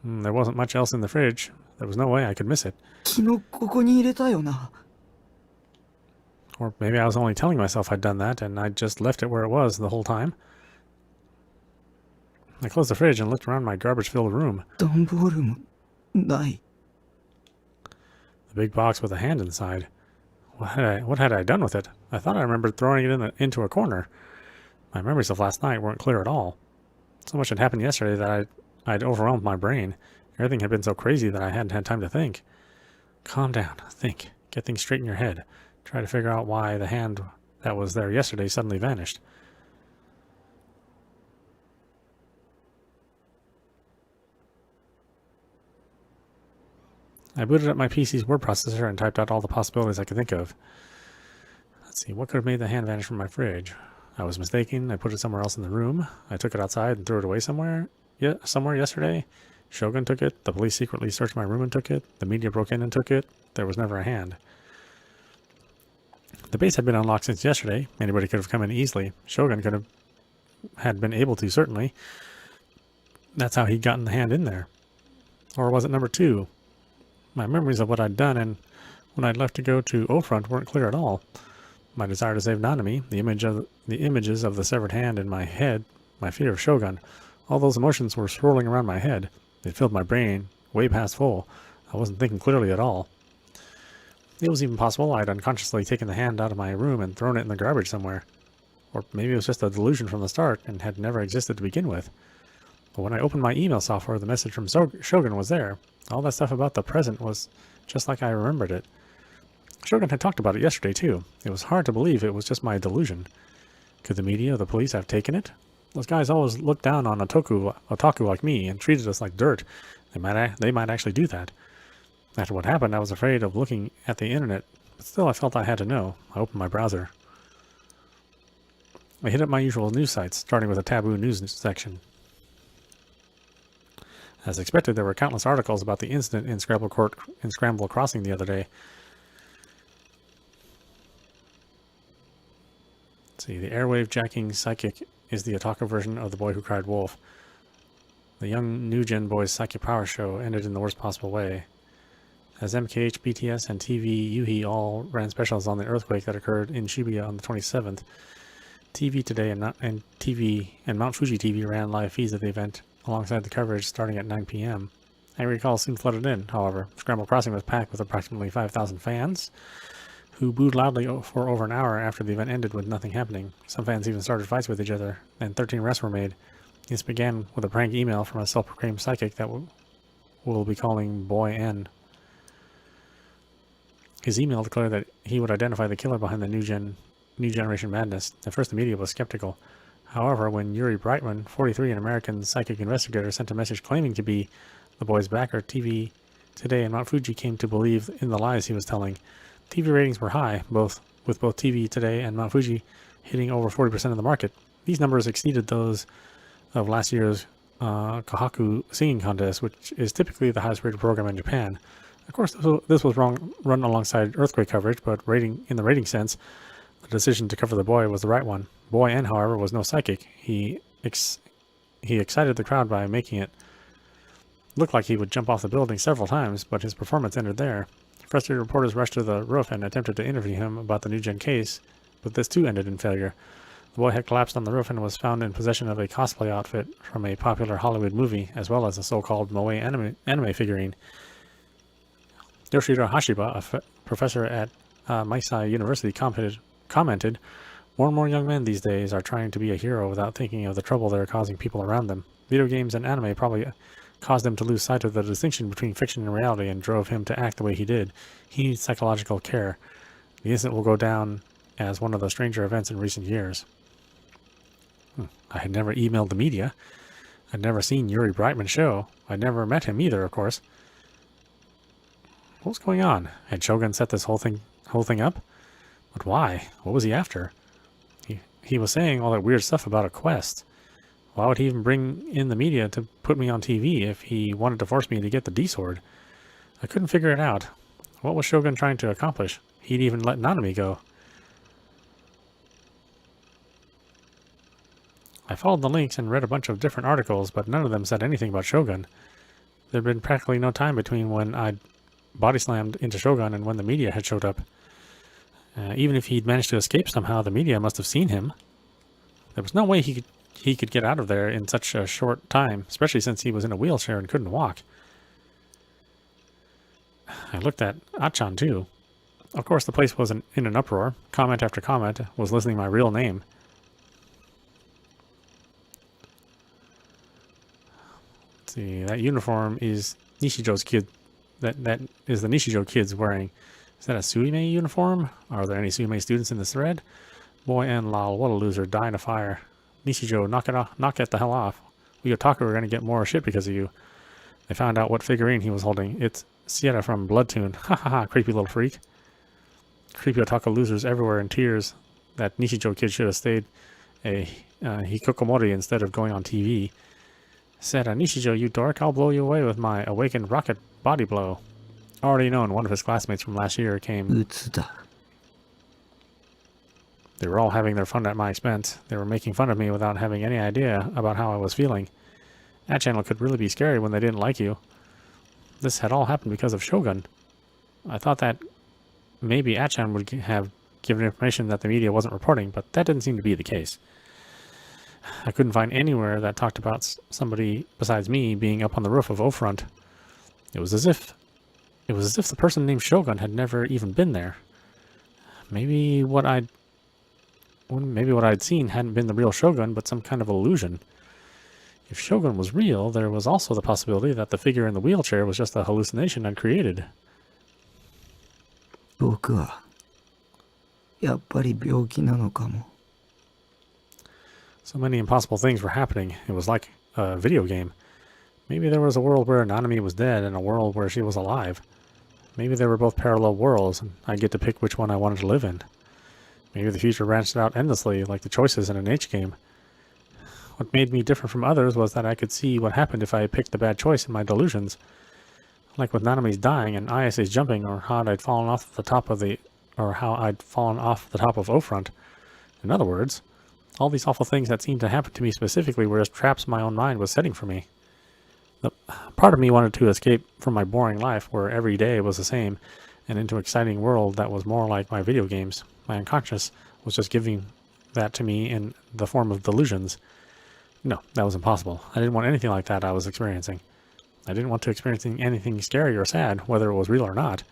[SPEAKER 1] There wasn't much else in the fridge. There was no way I could miss it. Or maybe I was only telling myself I'd done that, and I'd just left it where it was the whole time. I closed the fridge and looked around my garbage-filled room. The big box with a hand inside. What had I done with it? I thought I remembered throwing it into a corner. My memories of last night weren't clear at all. So much had happened yesterday that I'd overwhelmed my brain. Everything had been so crazy that I hadn't had time to think. Calm down. Think. Get things straight in your head. Try to figure out why the hand that was there yesterday suddenly vanished. I booted up my PC's word processor and typed out all the possibilities I could think of. Let's see, what could have made the hand vanish from my fridge? I was mistaken. I put it somewhere else in the room. I took it outside and threw it away somewhere yesterday. Shogun took it. The police secretly searched my room and took it. The media broke in and took it. There was never a hand. The base had been unlocked since yesterday. Anybody could have come in easily. Shogun had been able to, certainly. That's how he'd gotten the hand in there. Or was it number 2? My memories of what I'd done and when I'd left to go to O-Front weren't clear at all. My desire to save Nanami, the images of the severed hand in my head, my fear of Shogun, all those emotions were swirling around my head. It filled my brain way past full. I wasn't thinking clearly at all. It was even possible I'd unconsciously taken the hand out of my room and thrown it in the garbage somewhere. Or maybe it was just a delusion from the start and had never existed to begin with. But when I opened my email software, the message from Shogun was there. All that stuff about the present was just like I remembered it. Shogun had talked about it yesterday too. It was hard to believe it was just my delusion. Could the media or the police have taken it? Those guys always looked down on otaku like me and treated us like dirt. They might actually do that. After what happened, I was afraid of looking at the internet, but still I felt I had to know. I opened my browser. I hit up my usual news sites, starting with a taboo news section. As expected, there were countless articles about the incident in Scramble Crossing the other day. Let's see, the airwave jacking psychic is the otaku version of The Boy Who Cried Wolf. The young NewGen boys' psychic power show ended in the worst possible way. As MKH, BTS, and TV Yuhi all ran specials on the earthquake that occurred in Shibuya on the 27th, TV Today and Mount Fuji TV ran live feeds of the event alongside the coverage starting at 9 p.m. Angry calls soon flooded in, however. Scramble Crossing was packed with approximately 5,000 fans, who booed loudly for over an hour after the event ended with nothing happening. Some fans even started fights with each other, and 13 arrests were made. This began with a prank email from a self-proclaimed psychic that we'll be calling Boy N. His email declared that he would identify the killer behind the New Generation Madness. At first, the media was skeptical. However, when Yuri Brightman, 43, an American psychic investigator, sent a message claiming to be the boy's backer, TV today, and Mount Fuji came to believe in the lies he was telling. TV ratings were high, with both TV Today and Mount Fuji hitting over 40% of the market. These numbers exceeded those of last year's Kohaku singing contest, which is typically the highest rated program in Japan. Of course, this was run alongside earthquake coverage, but in the rating sense, the decision to cover the boy was the right one. Boy N, however, was no psychic. He excited the crowd by making it look like he would jump off the building several times, but his performance ended there. Frustrated reporters rushed to the roof and attempted to interview him about the NewGen case, but this too ended in failure. The boy had collapsed on the roof and was found in possession of a cosplay outfit from a popular Hollywood movie, as well as a so-called moe anime figurine. Yoshiro Hashiba, a professor at Meisei University, commented, "More and more young men these days are trying to be a hero without thinking of the trouble they're causing people around them. Video games and anime probably caused him to lose sight of the distinction between fiction and reality and drove him to act the way he did. He needs psychological care. The incident will go down as one of the stranger events in recent years." I had never emailed the media. I'd never seen Yuri Brightman's show. I'd never met him either, of course. What was going on? Had Shogun set this whole thing up? But why? What was he after? He was saying all that weird stuff about a quest. Why would he even bring in the media to put me on TV if he wanted to force me to get the D-sword? I couldn't figure it out. What was Shogun trying to accomplish? He'd even let Nanami go. I followed the links and read a bunch of different articles, but none of them said anything about Shogun. There'd been practically no time between when I'd body slammed into Shogun and when the media had showed up. Even if he'd managed to escape somehow, the media must have seen him. There was no way he could get out of there in such a short time, especially since he was in a wheelchair and couldn't walk. I looked at Achan too. Of course, the place was in an uproar. Comment after comment was listening my real name. Let's see, that uniform is Nishijo's kid. That is the Nishijo kids wearing. Is that a Suime uniform? Are there any Suime students in this thread? Boy and lol, what a loser, die in a fire. Nishijo, knock it the hell off. We Otaku are gonna get more shit because of you. They found out what figurine he was holding. It's Sierra from Bloodtune. Ha ha ha, creepy little freak. Creepy Otaku losers everywhere in tears. That Nishijo kid should have stayed a Hikokomori instead of going on TV. Said, Nishijo, you dork, I'll blow you away with my awakened rocket body blow. Already known, one of his classmates from last year came. They were all having their fun at my expense. They were making fun of me without having any idea about how I was feeling. That channel could really be scary when they didn't like you. This had all happened because of Shogun. I thought that maybe Achan would have given information that the media wasn't reporting, but that didn't seem to be the case. I couldn't find anywhere that talked about somebody besides me being up on the roof of O-Front. It was as if the person named Shogun had never even been there. Maybe what I'd seen hadn't been the real Shogun, but some kind of illusion. If Shogun was real, there was also the possibility that the figure in the wheelchair was just a hallucination I'd created. So many impossible things were happening. It was like a video game. Maybe there was a world where Nanami was dead and a world where she was alive. Maybe there were both parallel worlds, and I'd get to pick which one I wanted to live in. Maybe the future branched out endlessly, like the choices in an H game. What made me different from others was that I could see what happened if I picked the bad choice in my delusions. Like with Nanami's dying and ISA's jumping, or how I'd fallen off the top of O-Front. In other words, all these awful things that seemed to happen to me specifically were as traps my own mind was setting for me. Part of me wanted to escape from my boring life where every day was the same and into an exciting world that was more like my video games. My unconscious was just giving that to me in the form of delusions. No, that was impossible. I didn't want anything like that I was experiencing. I didn't want to experience anything scary or sad, whether it was real or not.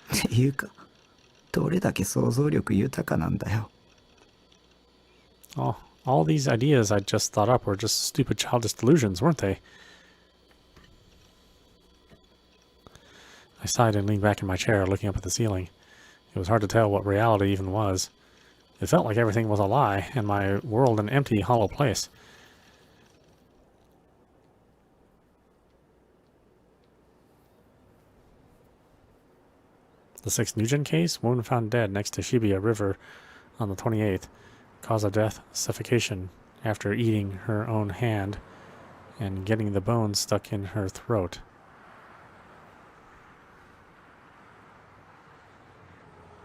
[SPEAKER 1] All these ideas I just thought up were just stupid childish delusions, weren't they? I sighed and leaned back in my chair, looking up at the ceiling. It was hard to tell what reality even was. It felt like everything was a lie, and my world an empty, hollow place. The 6th NewGen case, woman found dead next to Shibuya River on the 28th. Cause of death, suffocation after eating her own hand and getting the bones stuck in her throat.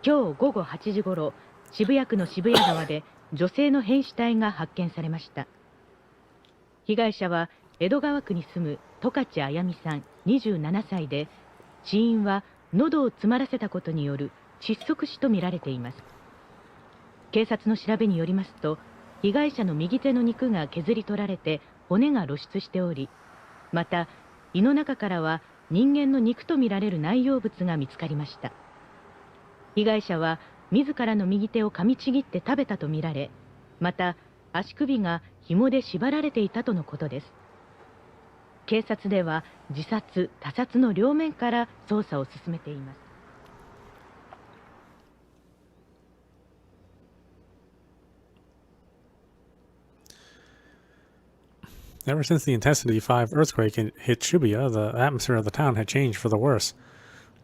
[SPEAKER 10] 今日午後8時ごろ、渋谷区の渋谷川で女性の変死体が発見されました。被害者は江戸川区に住む十勝あやみさん27歳で、死因は喉を詰まらせたことによる窒息死とみられています。警察の調べによりますと、被害者の右手の肉が削り取られて骨が露出しており、また胃の中からは人間の肉とみられる内容物が見つかりました。被害者は自らの右手を噛みちぎって食べたとみられ、また足首が紐で縛られていたとのことです。警察では自殺・他殺の両面から捜査を進めています。
[SPEAKER 1] Ever since the Intensity 5 earthquake hit Shibuya, the atmosphere of the town had changed for the worse.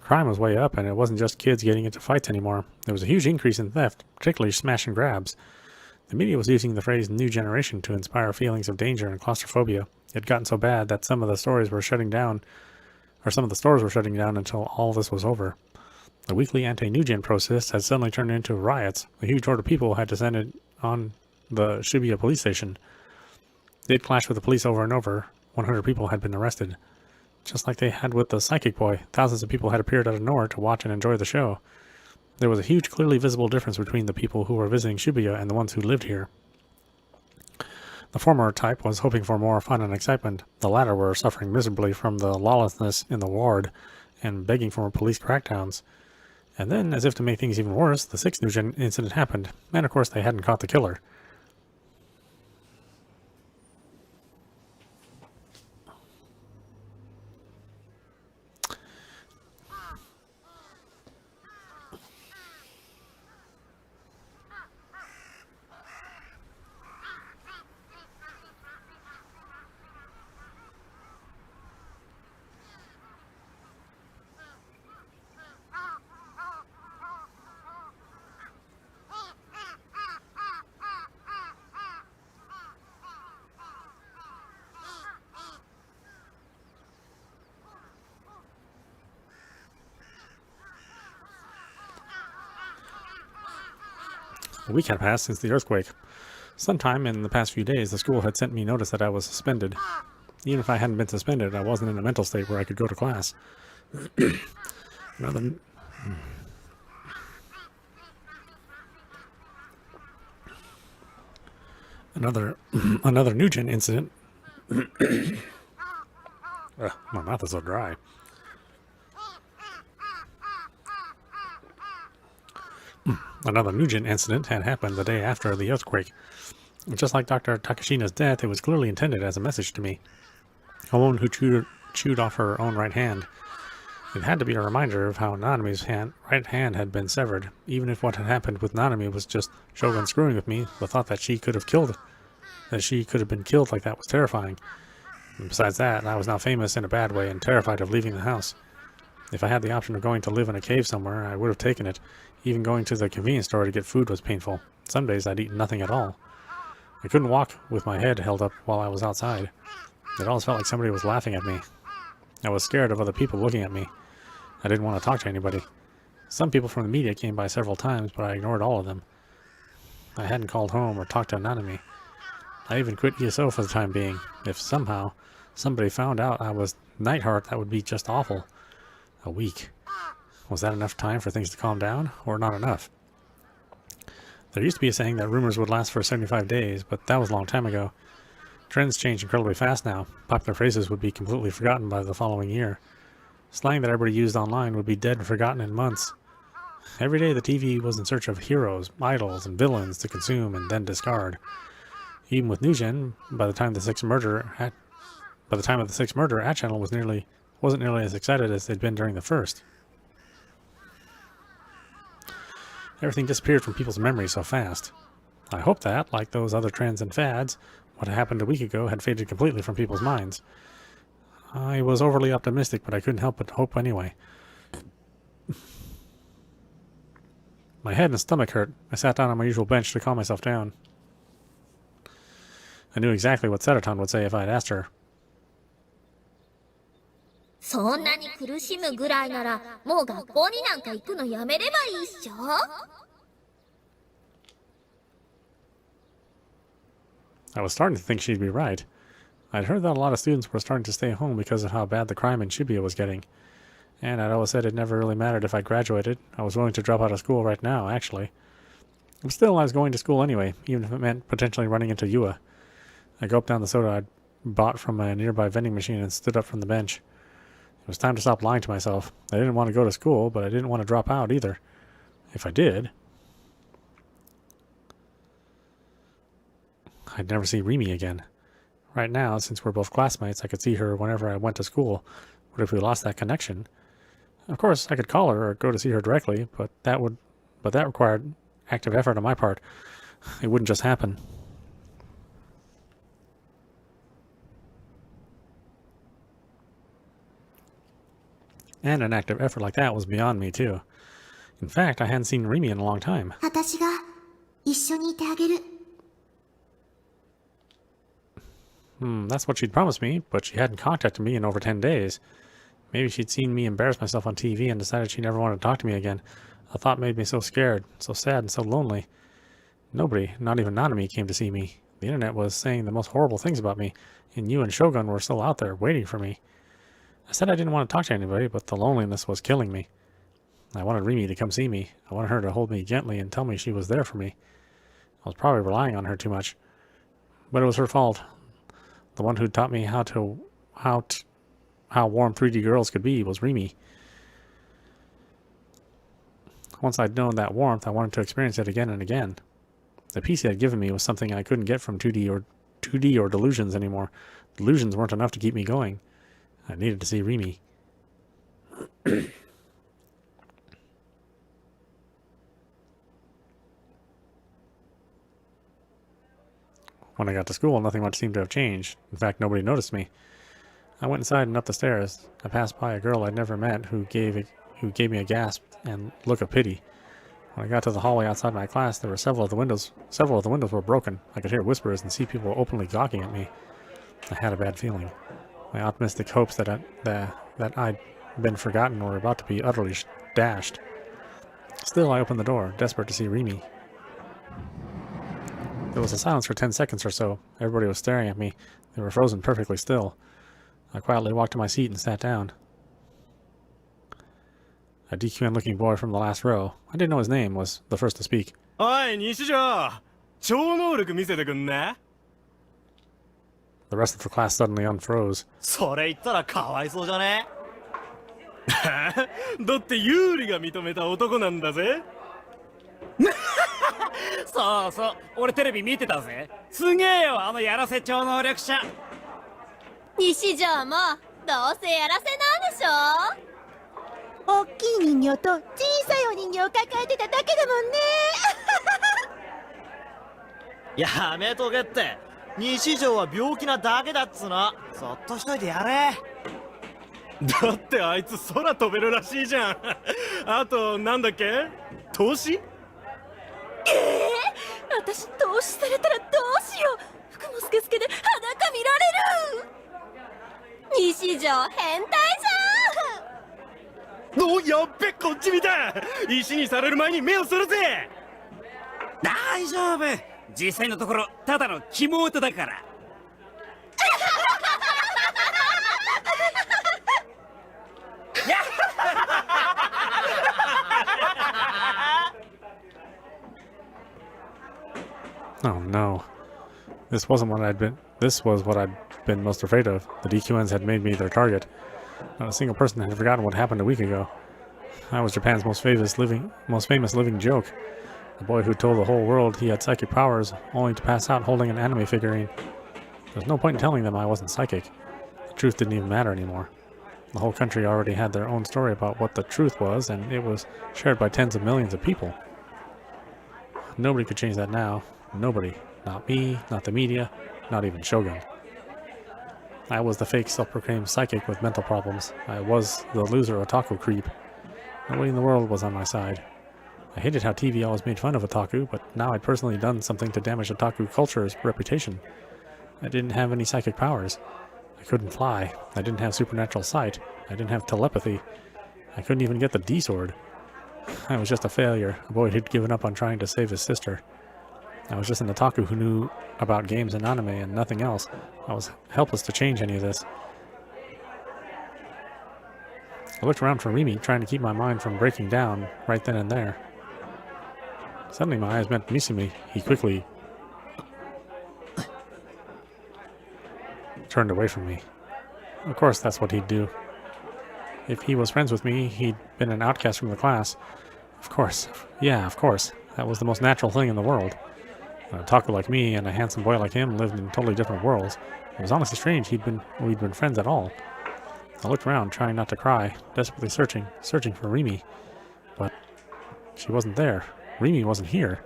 [SPEAKER 1] Crime was way up, and it wasn't just kids getting into fights anymore. There was a huge increase in theft, particularly smash and grabs. The media was using the phrase "new generation" to inspire feelings of danger and claustrophobia. It had gotten so bad that some of the stores were shutting down until all this was over. The weekly anti-NewGen protests had suddenly turned into riots. A huge horde of people had descended on the Shibuya police station. They'd clashed with the police over and over. 100 people had been arrested. Just like they had with the Psychic Boy, thousands of people had appeared out of nowhere to watch and enjoy the show. There was a huge, clearly visible difference between the people who were visiting Shibuya and the ones who lived here. The former type was hoping for more fun and excitement. The latter were suffering miserably from the lawlessness in the ward and begging for police crackdowns. And then, as if to make things even worse, the 6th NewGen incident happened, and of course they hadn't caught the killer. A week had passed since the earthquake. Sometime in the past few days, the school had sent me notice that I was suspended. Even if I hadn't been suspended, I wasn't in a mental state where I could go to class. Another NewGen incident. My mouth is so dry. Another NewGen incident had happened the day after the earthquake. Just like Dr. Takashina's death, it was clearly intended as a message to me. A woman who chewed off her own right hand. It had to be a reminder of how Nanami's right hand had been severed. Even if what had happened with Nanami was just Shogun screwing with me, the thought that she could have been killed like that was terrifying. And besides that, I was now famous in a bad way and terrified of leaving the house. If I had the option of going to live in a cave somewhere, I would have taken it. Even going to the convenience store to get food was painful. Some days I'd eat nothing at all. I couldn't walk with my head held up while I was outside. It always felt like somebody was laughing at me. I was scared of other people looking at me. I didn't want to talk to anybody. Some people from the media came by several times, but I ignored all of them. I hadn't called home or talked to Nanami. I even quit ESO for the time being. If somehow somebody found out I was Nightheart, that would be just awful. A week. Was that enough time for things to calm down, or not enough? There used to be a saying that rumors would last for 75 days, but that was a long time ago. Trends change incredibly fast now. Popular phrases would be completely forgotten by the following year. Slang that everybody used online would be dead and forgotten in months. Every day the TV was in search of heroes, idols, and villains to consume and then discard. Even with NewGen, by the time of the sixth murder, At Channel wasn't nearly as excited as they'd been during the first. Everything disappeared from people's memories so fast. I hope that, like those other trends and fads, what happened a week ago had faded completely from people's minds. I was overly optimistic, but I couldn't help but hope anyway. My head and stomach hurt. I sat down on my usual bench to calm myself down. I knew exactly what Seraton would say if I had asked her.
[SPEAKER 11] そんなに苦しむぐらいなら、もう学校になんか行くのやめればいいっしょ?
[SPEAKER 1] I was starting to think she'd be right. I'd heard that a lot of students were starting to stay home because of how bad the crime in Shibuya was getting. And I'd always said it never really mattered if I graduated. I was willing to drop out of school right now, actually. But still, I was going to school anyway, even if it meant potentially running into Yua. I gulped down the soda I'd bought from a nearby vending machine and stood up from the bench. It was time to stop lying to myself. I didn't want to go to school, but I didn't want to drop out either. If I did, I'd never see Rimi again. Right now, since we're both classmates, I could see her whenever I went to school. What if we lost that connection? Of course, I could call her or go to see her directly, but that required active effort on my part. It wouldn't just happen. And an active effort like that was beyond me, too. In fact, I hadn't seen Rimi in a long time.
[SPEAKER 2] 私が一緒にいてあげる。
[SPEAKER 1] That's what she'd promised me, but she hadn't contacted me in over 10 days. Maybe she'd seen me embarrass myself on TV and decided she never wanted to talk to me again. A thought made me so scared, so sad, and so lonely. Nobody, not even Nanami, came to see me. The internet was saying the most horrible things about me, and you and Shogun were still out there waiting for me. I said I didn't want to talk to anybody, but the loneliness was killing me. I wanted Rimi to come see me. I wanted her to hold me gently and tell me she was there for me. I was probably relying on her too much. But it was her fault. The one who taught me how warm 3D girls could be was Rimi. Once I'd known that warmth, I wanted to experience it again and again. The piece he had given me was something I couldn't get from 2D or delusions anymore. Delusions weren't enough to keep me going. I needed to see Rimi. When I got to school, nothing much seemed to have changed. In fact, nobody noticed me. I went inside and up the stairs. I passed by a girl I'd never met who gave me a gasp and look of pity. When I got to the hallway outside my class, there were several of the windows were broken. I could hear whispers and see people openly gawking at me. I had a bad feeling. My optimistic hopes that I'd been forgotten were about to be utterly dashed. Still, I opened the door, desperate to see Rimi. There was a silence for 10 seconds or so. Everybody was staring at me. They were frozen perfectly still. I quietly walked to my seat and sat down. A DQN-looking boy from the last row, I didn't know his name, was the first to speak.
[SPEAKER 12] Oi, Nishijo! 超能力見せてくんね?
[SPEAKER 1] The rest of the class suddenly unfroze.
[SPEAKER 12] それ言ったらかわいそうじゃね? だってユーリが認めた男なんだぜ。そうそう、俺テレビ見てたぜ。すげえよ、あのやらせ超能力者。
[SPEAKER 11] 西条もどうせやらせなんでしょ?
[SPEAKER 4] 大きい人形と小さいお人形を抱えてただけだもんね。
[SPEAKER 12] やめとけって。西条は病気なだけだっつの。そっとしといてやれ。だってあいつ空飛べるらしいじゃん。あとなんだっけ、投資？
[SPEAKER 11] 私投資されたらどうしよう。服もスケスケで裸見られる。西条変態じゃん。
[SPEAKER 12] お、やっべ、こっち見た。石にされる前に目をするぜ。大丈夫、実際のところただのキモ音だから。
[SPEAKER 1] Oh no. This was what I'd been most afraid of. The DQNs had made me their target. Not a single person had forgotten what happened a week ago. I was Japan's most famous living joke. The boy who told the whole world he had psychic powers, only to pass out holding an anime figurine. There's no point in telling them I wasn't psychic. The truth didn't even matter anymore. The whole country already had their own story about what the truth was, and it was shared by tens of millions of people. Nobody could change that now. Nobody. Not me, not the media, not even Shogun. I was the fake self-proclaimed psychic with mental problems. I was the loser otaku creep. Nobody in the world was on my side. I hated how TV always made fun of otaku, but now I'd personally done something to damage otaku culture's reputation. I didn't have any psychic powers. I couldn't fly. I didn't have supernatural sight. I didn't have telepathy. I couldn't even get the D-sword. I was just a failure, a boy who'd given up on trying to save his sister. I was just an otaku who knew about games and anime and nothing else. I was helpless to change any of this. I looked around for Rimi, trying to keep my mind from breaking down right then and there. Suddenly my eyes met Misumi. He quickly turned away from me. Of course, that's what he'd do. If he was friends with me, he'd been an outcast from the class. Of course. Yeah, of course. That was the most natural thing in the world. An otaku like me and a handsome boy like him lived in totally different worlds. It was honestly strange we'd been friends at all. I looked around, trying not to cry, desperately searching for Rimi. But she wasn't there. Rimi wasn't here.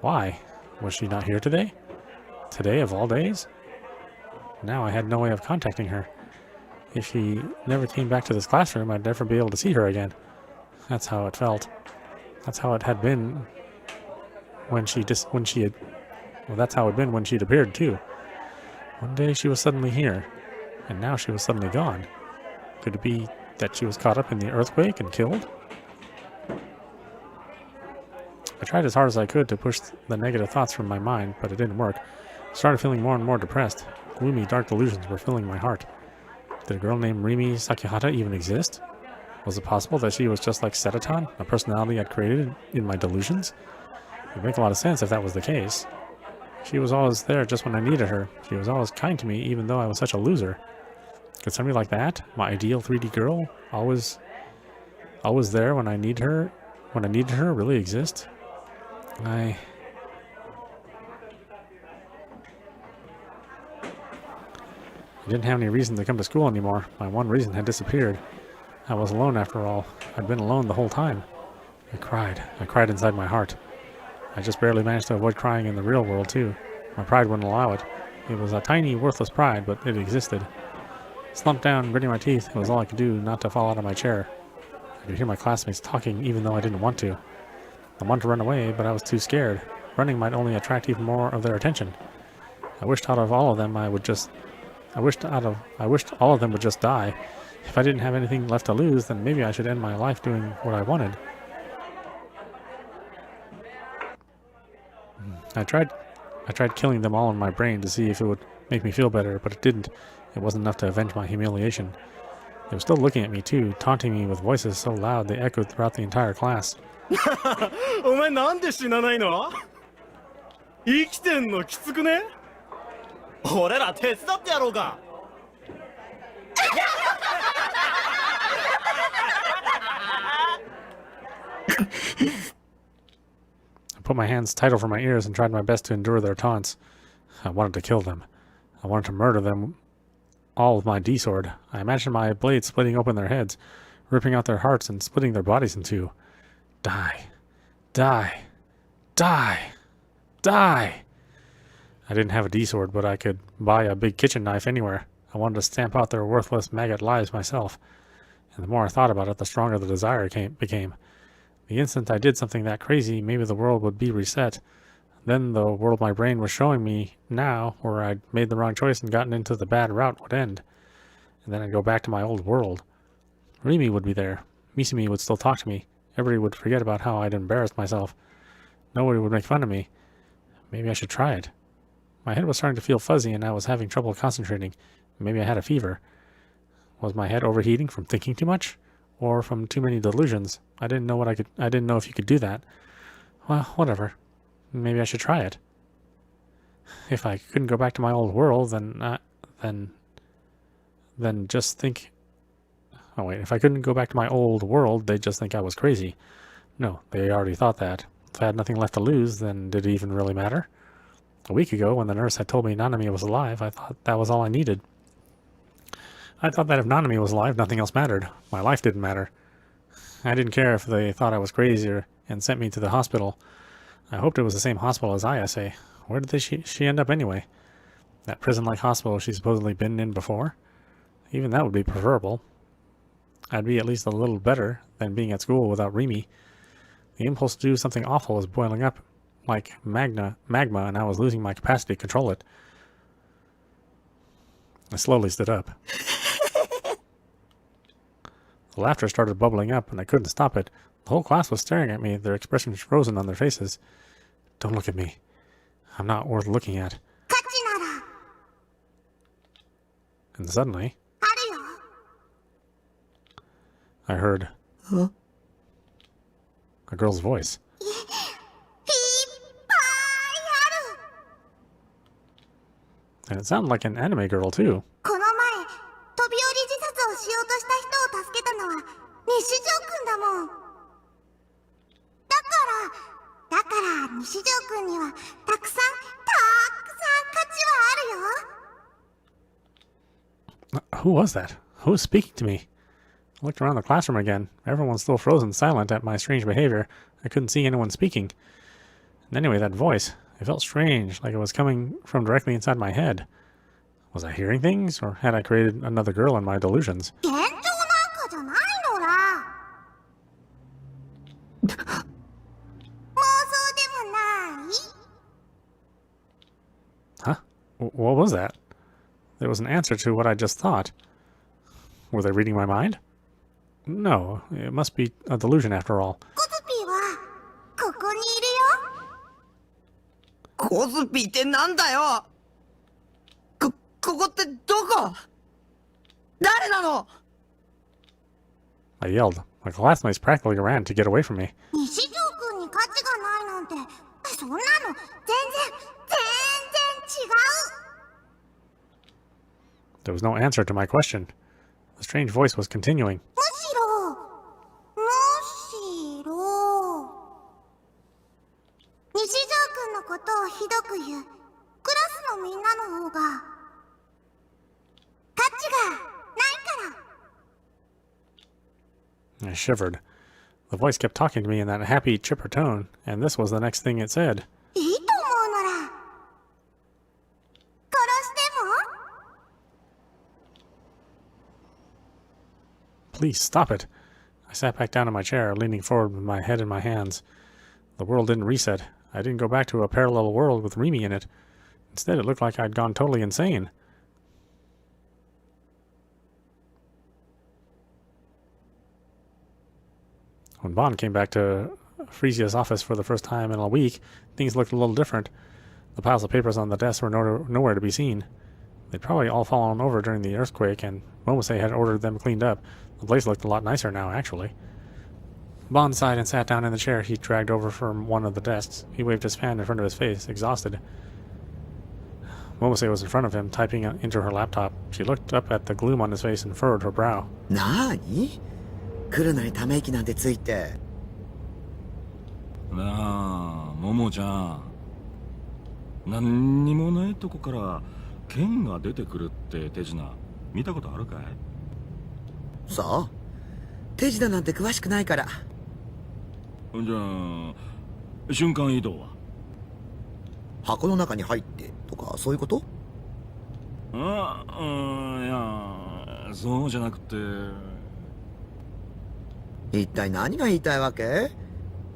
[SPEAKER 1] Why? Was she not here today? Today of all days? Now I had no way of contacting her. If she never came back to this classroom, I'd never be able to see her again. That's how it felt. That's how it had been that's how it'd been when she'd appeared too. One day she was suddenly here, and now she was suddenly gone. Could it be that she was caught up in the earthquake and killed? I tried as hard as I could to push the negative thoughts from my mind, but it didn't work. I started feeling more and more depressed. Gloomy, dark delusions were filling my heart. Did a girl named Rimi Sakihata even exist? Was it possible that she was just like Setatan, a personality I'd created in my delusions? It would make a lot of sense if that was the case. She was always there just when I needed her. She was always kind to me even though I was such a loser. Could somebody like that, my ideal 3D girl, always there when I needed her, really exist? I didn't have any reason to come to school anymore. My one reason had disappeared. I was alone after all. I'd been alone the whole time. I cried inside my heart. I just barely managed to avoid crying in the real world too. My pride wouldn't allow it. It was a tiny, worthless pride, but it existed. Slumped down, gritting my teeth, it was all I could do not to fall out of my chair. I could hear my classmates talking even though I didn't want to. I wanted to run away, but I was too scared. Running might only attract even more of their attention. I wished out of all of them would just die. If I didn't have anything left to lose, then maybe I should end my life doing what I wanted. I tried killing them all in my brain to see if it would make me feel better, but it didn't. It wasn't enough to avenge my humiliation. They were still looking at me too, taunting me with voices so loud they echoed throughout the entire class.
[SPEAKER 12] お前なんで死なないの？生きてんのきつくね？俺ら手伝ってやろうか。
[SPEAKER 1] I put my hands tight over my ears and tried my best to endure their taunts. I wanted to kill them. I wanted to murder them all with my D-sword. I imagined my blade splitting open their heads, ripping out their hearts and splitting their bodies in two. Die. Die. Die. Die. I didn't have a D-sword, but I could buy a big kitchen knife anywhere. I wanted to stamp out their worthless maggot lives myself. And the more I thought about it, the stronger the desire became. The instant I did something that crazy, maybe the world would be reset. Then the world my brain was showing me now, where I'd made the wrong choice and gotten into the bad route, would end. And then I'd go back to my old world. Rimi would be there. Misumi would still talk to me. Everybody would forget about how I'd embarrassed myself. Nobody would make fun of me. Maybe I should try it. My head was starting to feel fuzzy and I was having trouble concentrating. Maybe I had a fever. Was my head overheating from thinking too much? Or from too many delusions? I didn't know if you could do that. Well, whatever. Maybe I should try it. If I couldn't go back to my old world, then just think... Oh wait, if I couldn't go back to my old world, they'd just think I was crazy. No, they already thought that. If I had nothing left to lose, then did it even really matter? A week ago, when the nurse had told me Nanami was alive, I thought that was all I needed. I thought that if Nanami was alive, nothing else mattered. My life didn't matter. I didn't care if they thought I was crazy and sent me to the hospital. I hoped it was the same hospital as Ayase. Where did she end up anyway? That prison-like hospital she's supposedly been in before? Even that would be preferable. I'd be at least a little better than being at school without Rimi. The impulse to do something awful was boiling up like magma, and I was losing my capacity to control it. I slowly stood up. The laughter started bubbling up, and I couldn't stop it. The whole class was staring at me, their expressions frozen on their faces. Don't look at me. I'm not worth looking at. And suddenly, I heard a girl's voice. And it sounded like an anime girl, too. Who was that? Who was speaking to me? I looked around the classroom again. Everyone's still frozen silent at my strange behavior. I couldn't see anyone speaking. And anyway, that voice, it felt strange, like it was coming from directly inside my head. Was I hearing things, or had I created another girl in my delusions? Huh? What was that? There was an answer to what I just thought. Were they reading my mind? No, it must be a delusion after all.
[SPEAKER 9] コズピーってなんだよ。ここってどこ？誰なの？
[SPEAKER 1] I yelled. My classmates practically ran to get away from me. There was no answer to my question. The strange voice was continuing. I shivered. The voice kept talking to me in that happy, chipper tone, and this was the next thing it said. Please stop it. I sat back down in my chair, leaning forward with my head in my hands. The world didn't reset. I didn't go back to a parallel world with Rimi in it. Instead, it looked like I'd gone totally insane. When Bond came back to Frisia's office for the first time in a week, things looked a little different. The piles of papers on the desk were nowhere to be seen. They'd probably all fallen over during the earthquake, and Momose had ordered them cleaned up. The place looked a lot nicer now, actually. Bond sighed and sat down in the chair he dragged over from one of the desks. He waved his fan in front of his face, exhausted. Momose was in front of him, typing into her laptop. She looked up at the gloom on his face and furrowed her brow.
[SPEAKER 9] なに？来るなりため息なんてついて。
[SPEAKER 7] なあ、ももちゃん。何にもないとこから剣が出てくるって手品見たことあるかい？
[SPEAKER 9] そう。手品なんて詳しくないから。
[SPEAKER 7] じゃあ瞬間移動は？
[SPEAKER 9] 箱の中に入ってとかそういうこと？
[SPEAKER 7] いやそうじゃなくて。
[SPEAKER 9] 一体何が言いたいわけ？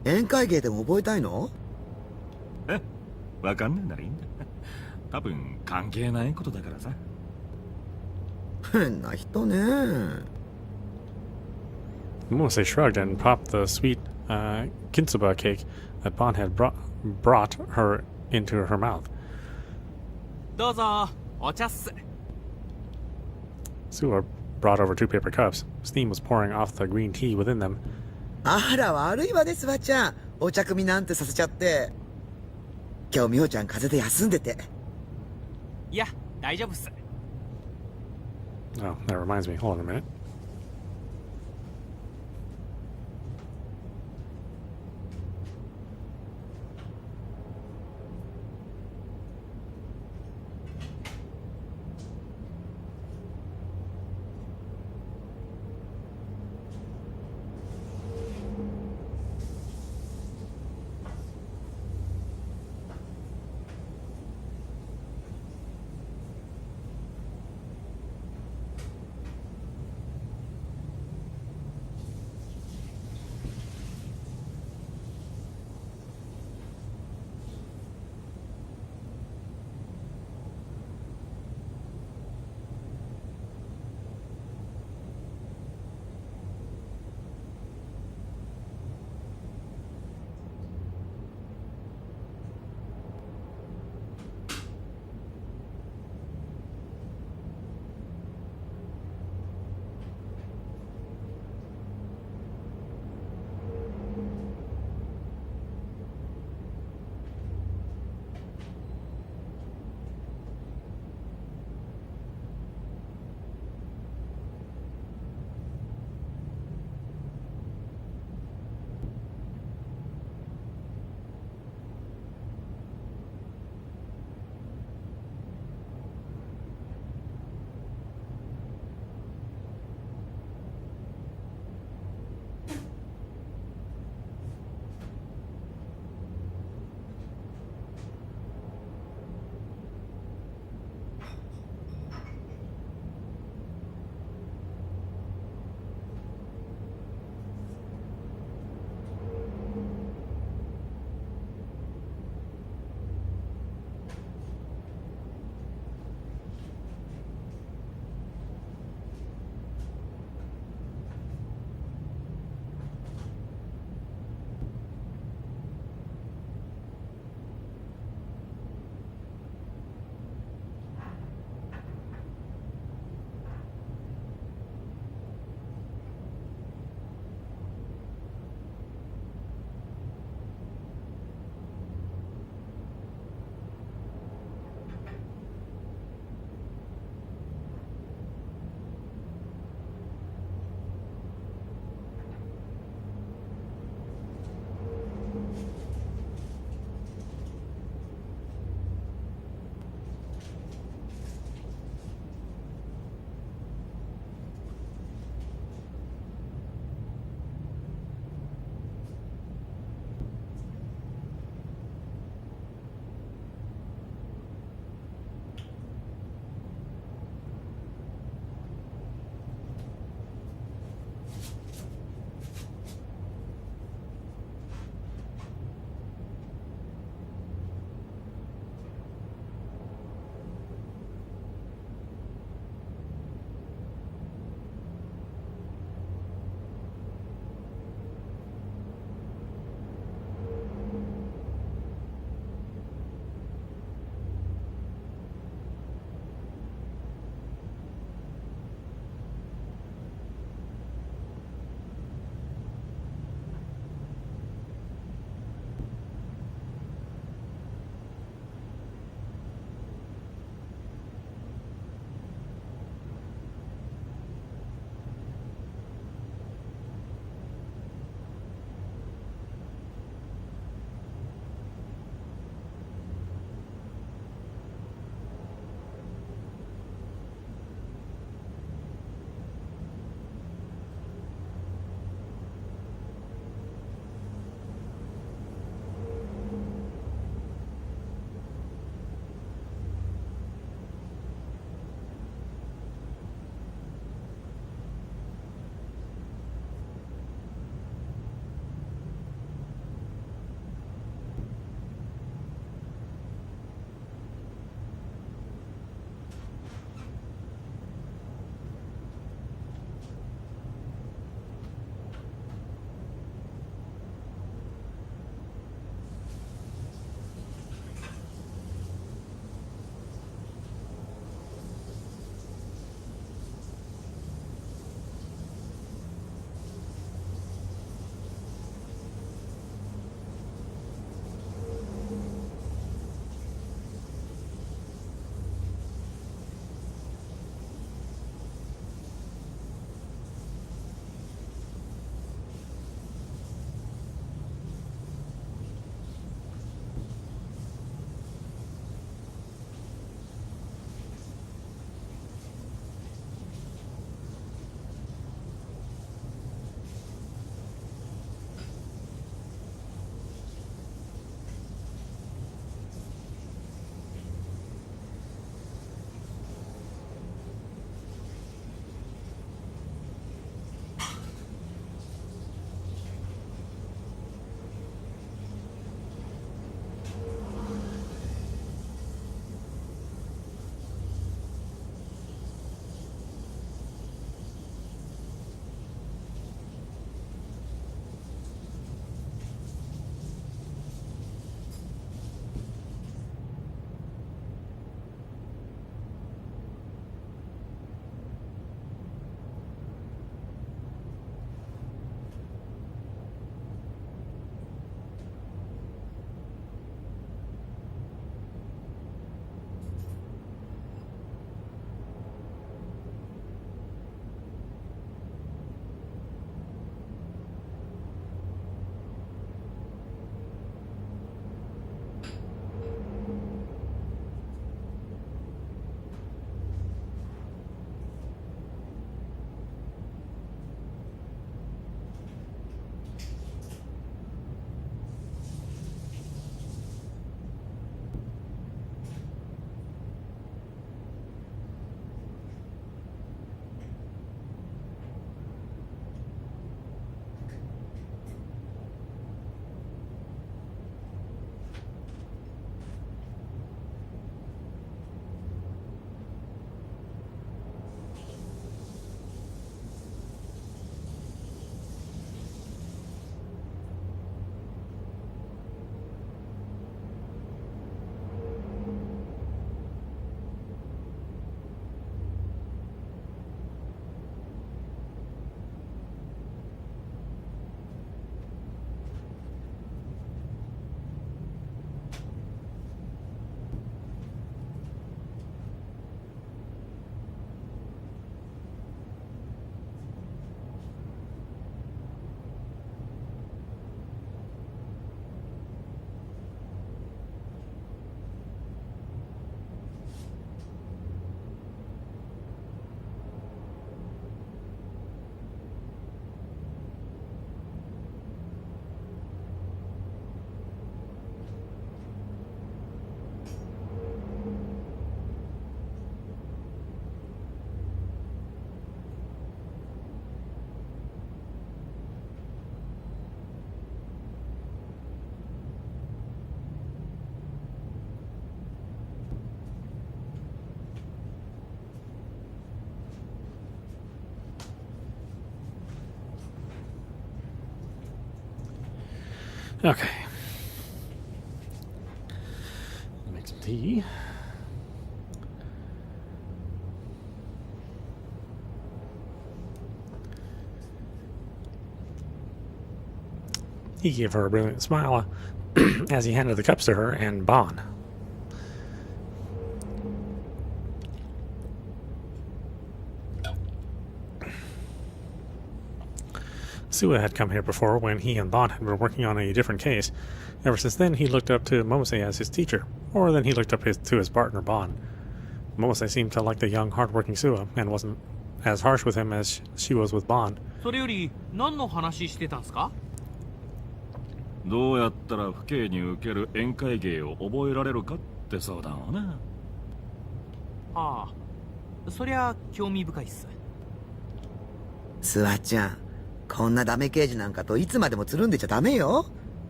[SPEAKER 9] 宴会芸でも覚えたいの？
[SPEAKER 7] わかんねえならいいんだ。多分関係ないことだからさ。
[SPEAKER 9] 変な人ね。
[SPEAKER 1] Momose shrugged and popped the sweet kintsuba cake that Bond had brought her into her mouth.
[SPEAKER 8] どうぞ、お茶っす。
[SPEAKER 1] Suwa brought over 2 paper cups. Steam was pouring off the green tea within them.
[SPEAKER 9] あら悪いわですわちゃん。お茶組なんてさせちゃって。今日みおちゃん風邪で休んでて。
[SPEAKER 8] いや、大丈夫っす。
[SPEAKER 1] Oh, that reminds me. Hold on a minute. Okay. Make some tea. He gave her a brilliant smile as he handed the cups to her and Bon. Suwa had come here before when he and Bon had been working on a different case. Ever since then, he looked up to Momose as his teacher, or then he looked up to his partner Bon. Momose seemed to like the young, hard-working Suwa and wasn't as harsh with him as she was with Bon.
[SPEAKER 8] それより何の話してたんすか？
[SPEAKER 7] どうやったら父兄に受ける宴会芸を覚えられるかって相談をな。
[SPEAKER 8] ああ、そりゃ興味深いっす。
[SPEAKER 9] スワちゃん、こんなダメ刑事なんかといつまでもつるんでちゃダメよ。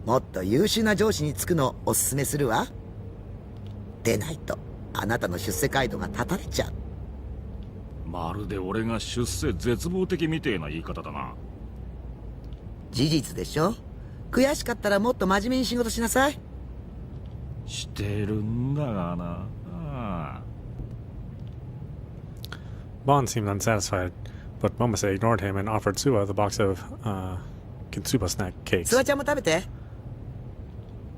[SPEAKER 9] もっと優秀な上司に就くのおすすめするわ。でないとあなたの出世街道が断たれちゃう。
[SPEAKER 7] まるで俺が出世絶望的みてえな言い方だな。
[SPEAKER 9] 事実でしょ。悔しかったらもっと真面目に仕事しなさい。
[SPEAKER 7] してるんだがな。
[SPEAKER 1] Bon seemed unsatisfied, but Momose ignored him and offered Suwa the box of Kintsuba snack cakes.
[SPEAKER 9] スワちゃんも食べて。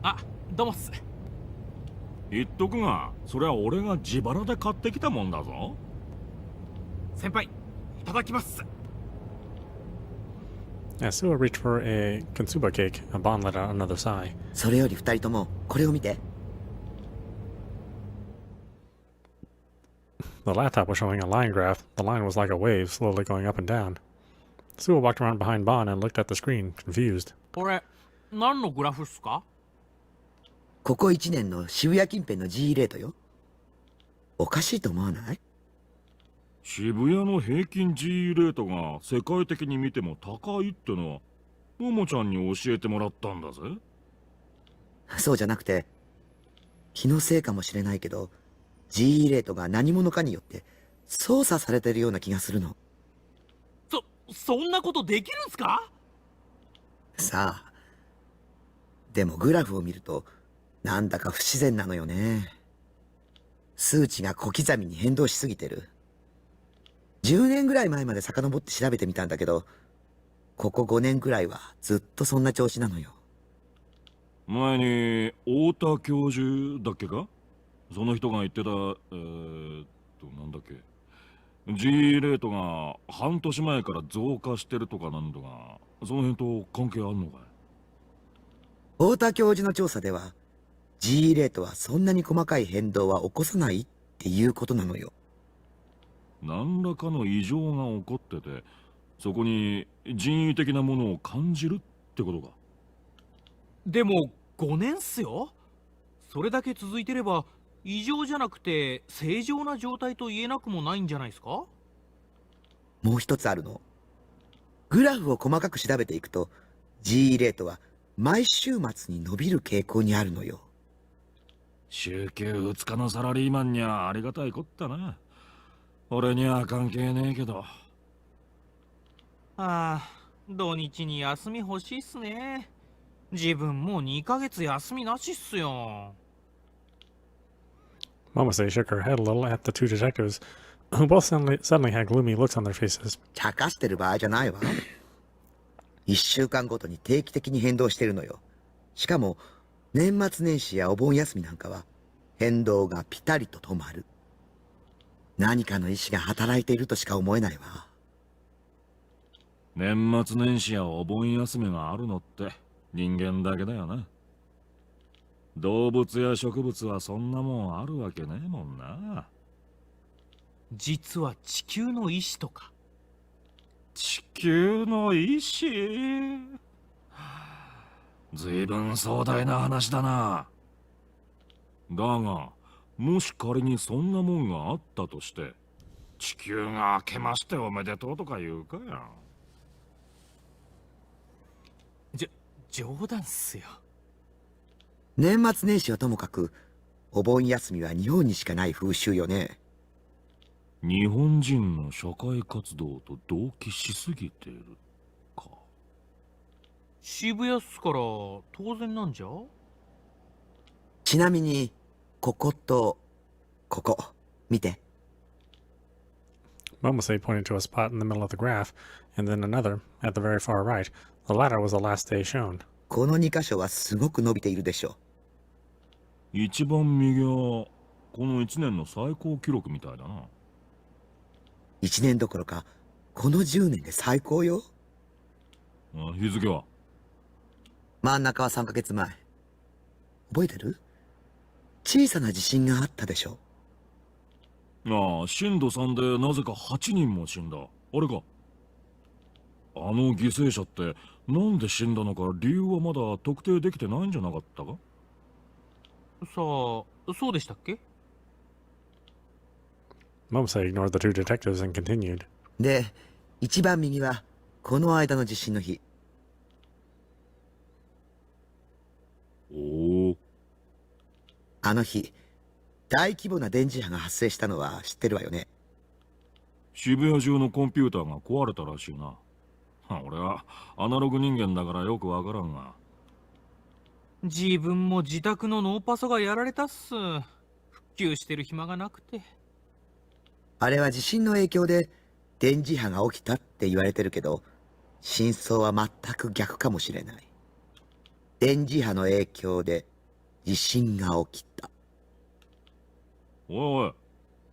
[SPEAKER 8] あ、どうもっす。
[SPEAKER 7] 言っとくが、それは俺が自腹で買ってきたもんだぞ。
[SPEAKER 8] 先輩、いただきます。
[SPEAKER 1] As Suwa reached for a Kintsuba cake, Bon let out another sigh.
[SPEAKER 9] それより二人ともこれを見て。
[SPEAKER 1] The laptop was showing a line graph. The line was like a wave, slowly going up and down. Suwa walked around behind Bon and looked at the screen, confused.
[SPEAKER 8] これ、何のグラフっすか？
[SPEAKER 9] ここ1年の渋谷近辺の G レートよ。おかしいと思わない？
[SPEAKER 7] 渋谷の平均 G レートが世界的に見ても高いってのは、ももちゃんに教えてもらったんだぜ。
[SPEAKER 9] そうじゃなくて、気のせいかもしれないけど、G レートが何者かによって操作されてるような気がするの。
[SPEAKER 8] そんなことできるんすか？
[SPEAKER 9] さあ。でもグラフを見ると、なんだか不自然なのよね。数値が小刻みに変動しすぎてる。10年ぐらい前まで遡って調べてみたんだけど、ここ5年ぐらいはずっとそんな調子なのよ。
[SPEAKER 7] 前に太田教授だっけか？その人が言ってたなんだっけ、 G レートが半年前から増加してるとかなんだが、その辺と関係あんのかい？
[SPEAKER 9] 太田教授の調査では G レートはそんなに細かい変動は起こさないっていうことなのよ。
[SPEAKER 7] 何らかの異常が起こってて、そこに人為的なものを感じるってことか。
[SPEAKER 8] でも5年っすよ。それだけ続いてれば異常じゃなくて正常な状態と言えなくもないんじゃないですか？
[SPEAKER 9] もう一つあるの。グラフを細かく調べていくと G レートは毎週末に伸びる傾向にあるのよ。
[SPEAKER 7] 週休2日のサラリーマンにはありがたいこったな。俺には関係ねえけど。
[SPEAKER 8] ああ、土日に休み欲しいっすね。自分もう2ヶ月休みなしっすよ。
[SPEAKER 1] Momose shook her head a little at the two detectives, who both suddenly had gloomy looks on their faces.
[SPEAKER 9] 茶化してる場合じゃないわ。1週間ごとに定期的に変動してるのよ。しかも年末年始やお盆休みなんかは変動がピタリと止まる。何かの意志が働いているとしか思えないわ。
[SPEAKER 7] 年末年始やお盆休みがあるのって人間だけだよな。動物や植物はそんなもんあるわけねえもんな。
[SPEAKER 8] 実は地球の意志とか。
[SPEAKER 7] 地球の意志？随分壮大な話だな。だが、もし仮にそんなもんがあったとして、地球が明けましておめでとうとか言うかや。
[SPEAKER 8] 冗談っすよ。
[SPEAKER 9] 年末年始はともかく、お盆休みは日本にしかない風習よね。
[SPEAKER 7] 日本人の社会活動と同期しすぎてるか。
[SPEAKER 8] 渋谷っすから当然なんじゃ。
[SPEAKER 9] ちなみに、こことここ見て。
[SPEAKER 1] Momose pointed to a spot in the middle of the graph, and then another, at the very far right. The latter was the last day shown.
[SPEAKER 9] この2箇所はすごく伸びているでしょ。
[SPEAKER 7] 一番右はこの1年の最高記録みたいだな。
[SPEAKER 9] 1年どころかこの10年で最高よ。
[SPEAKER 7] 日付は？
[SPEAKER 9] 真ん中は3ヶ月前。覚えてる？小さな地震があったでしょ。
[SPEAKER 7] ああ、震度3でなぜか8人も死んだ。あれか。あの犠牲者ってなんで死んだのか理由はまだ特定できてないんじゃなかったか？
[SPEAKER 8] さあ、そうでしたっけ？
[SPEAKER 1] Momose ignored the two detectives and continued.
[SPEAKER 9] で、一番右はこの間の地震の日。
[SPEAKER 7] おお。
[SPEAKER 9] あの日、大規模な電磁波が発生したのは知ってるわよね。
[SPEAKER 7] 渋谷中のコンピューターが壊れたらしいな。俺はアナログ人間だからよくわからんが。
[SPEAKER 8] 自分も自宅のノーパソがやられたっす。復旧してる暇がなくて。
[SPEAKER 9] あれは地震の影響で電磁波が起きたって言われてるけど、真相は全く逆かもしれない。電磁波の影響で地震が起きた。
[SPEAKER 7] おいおい、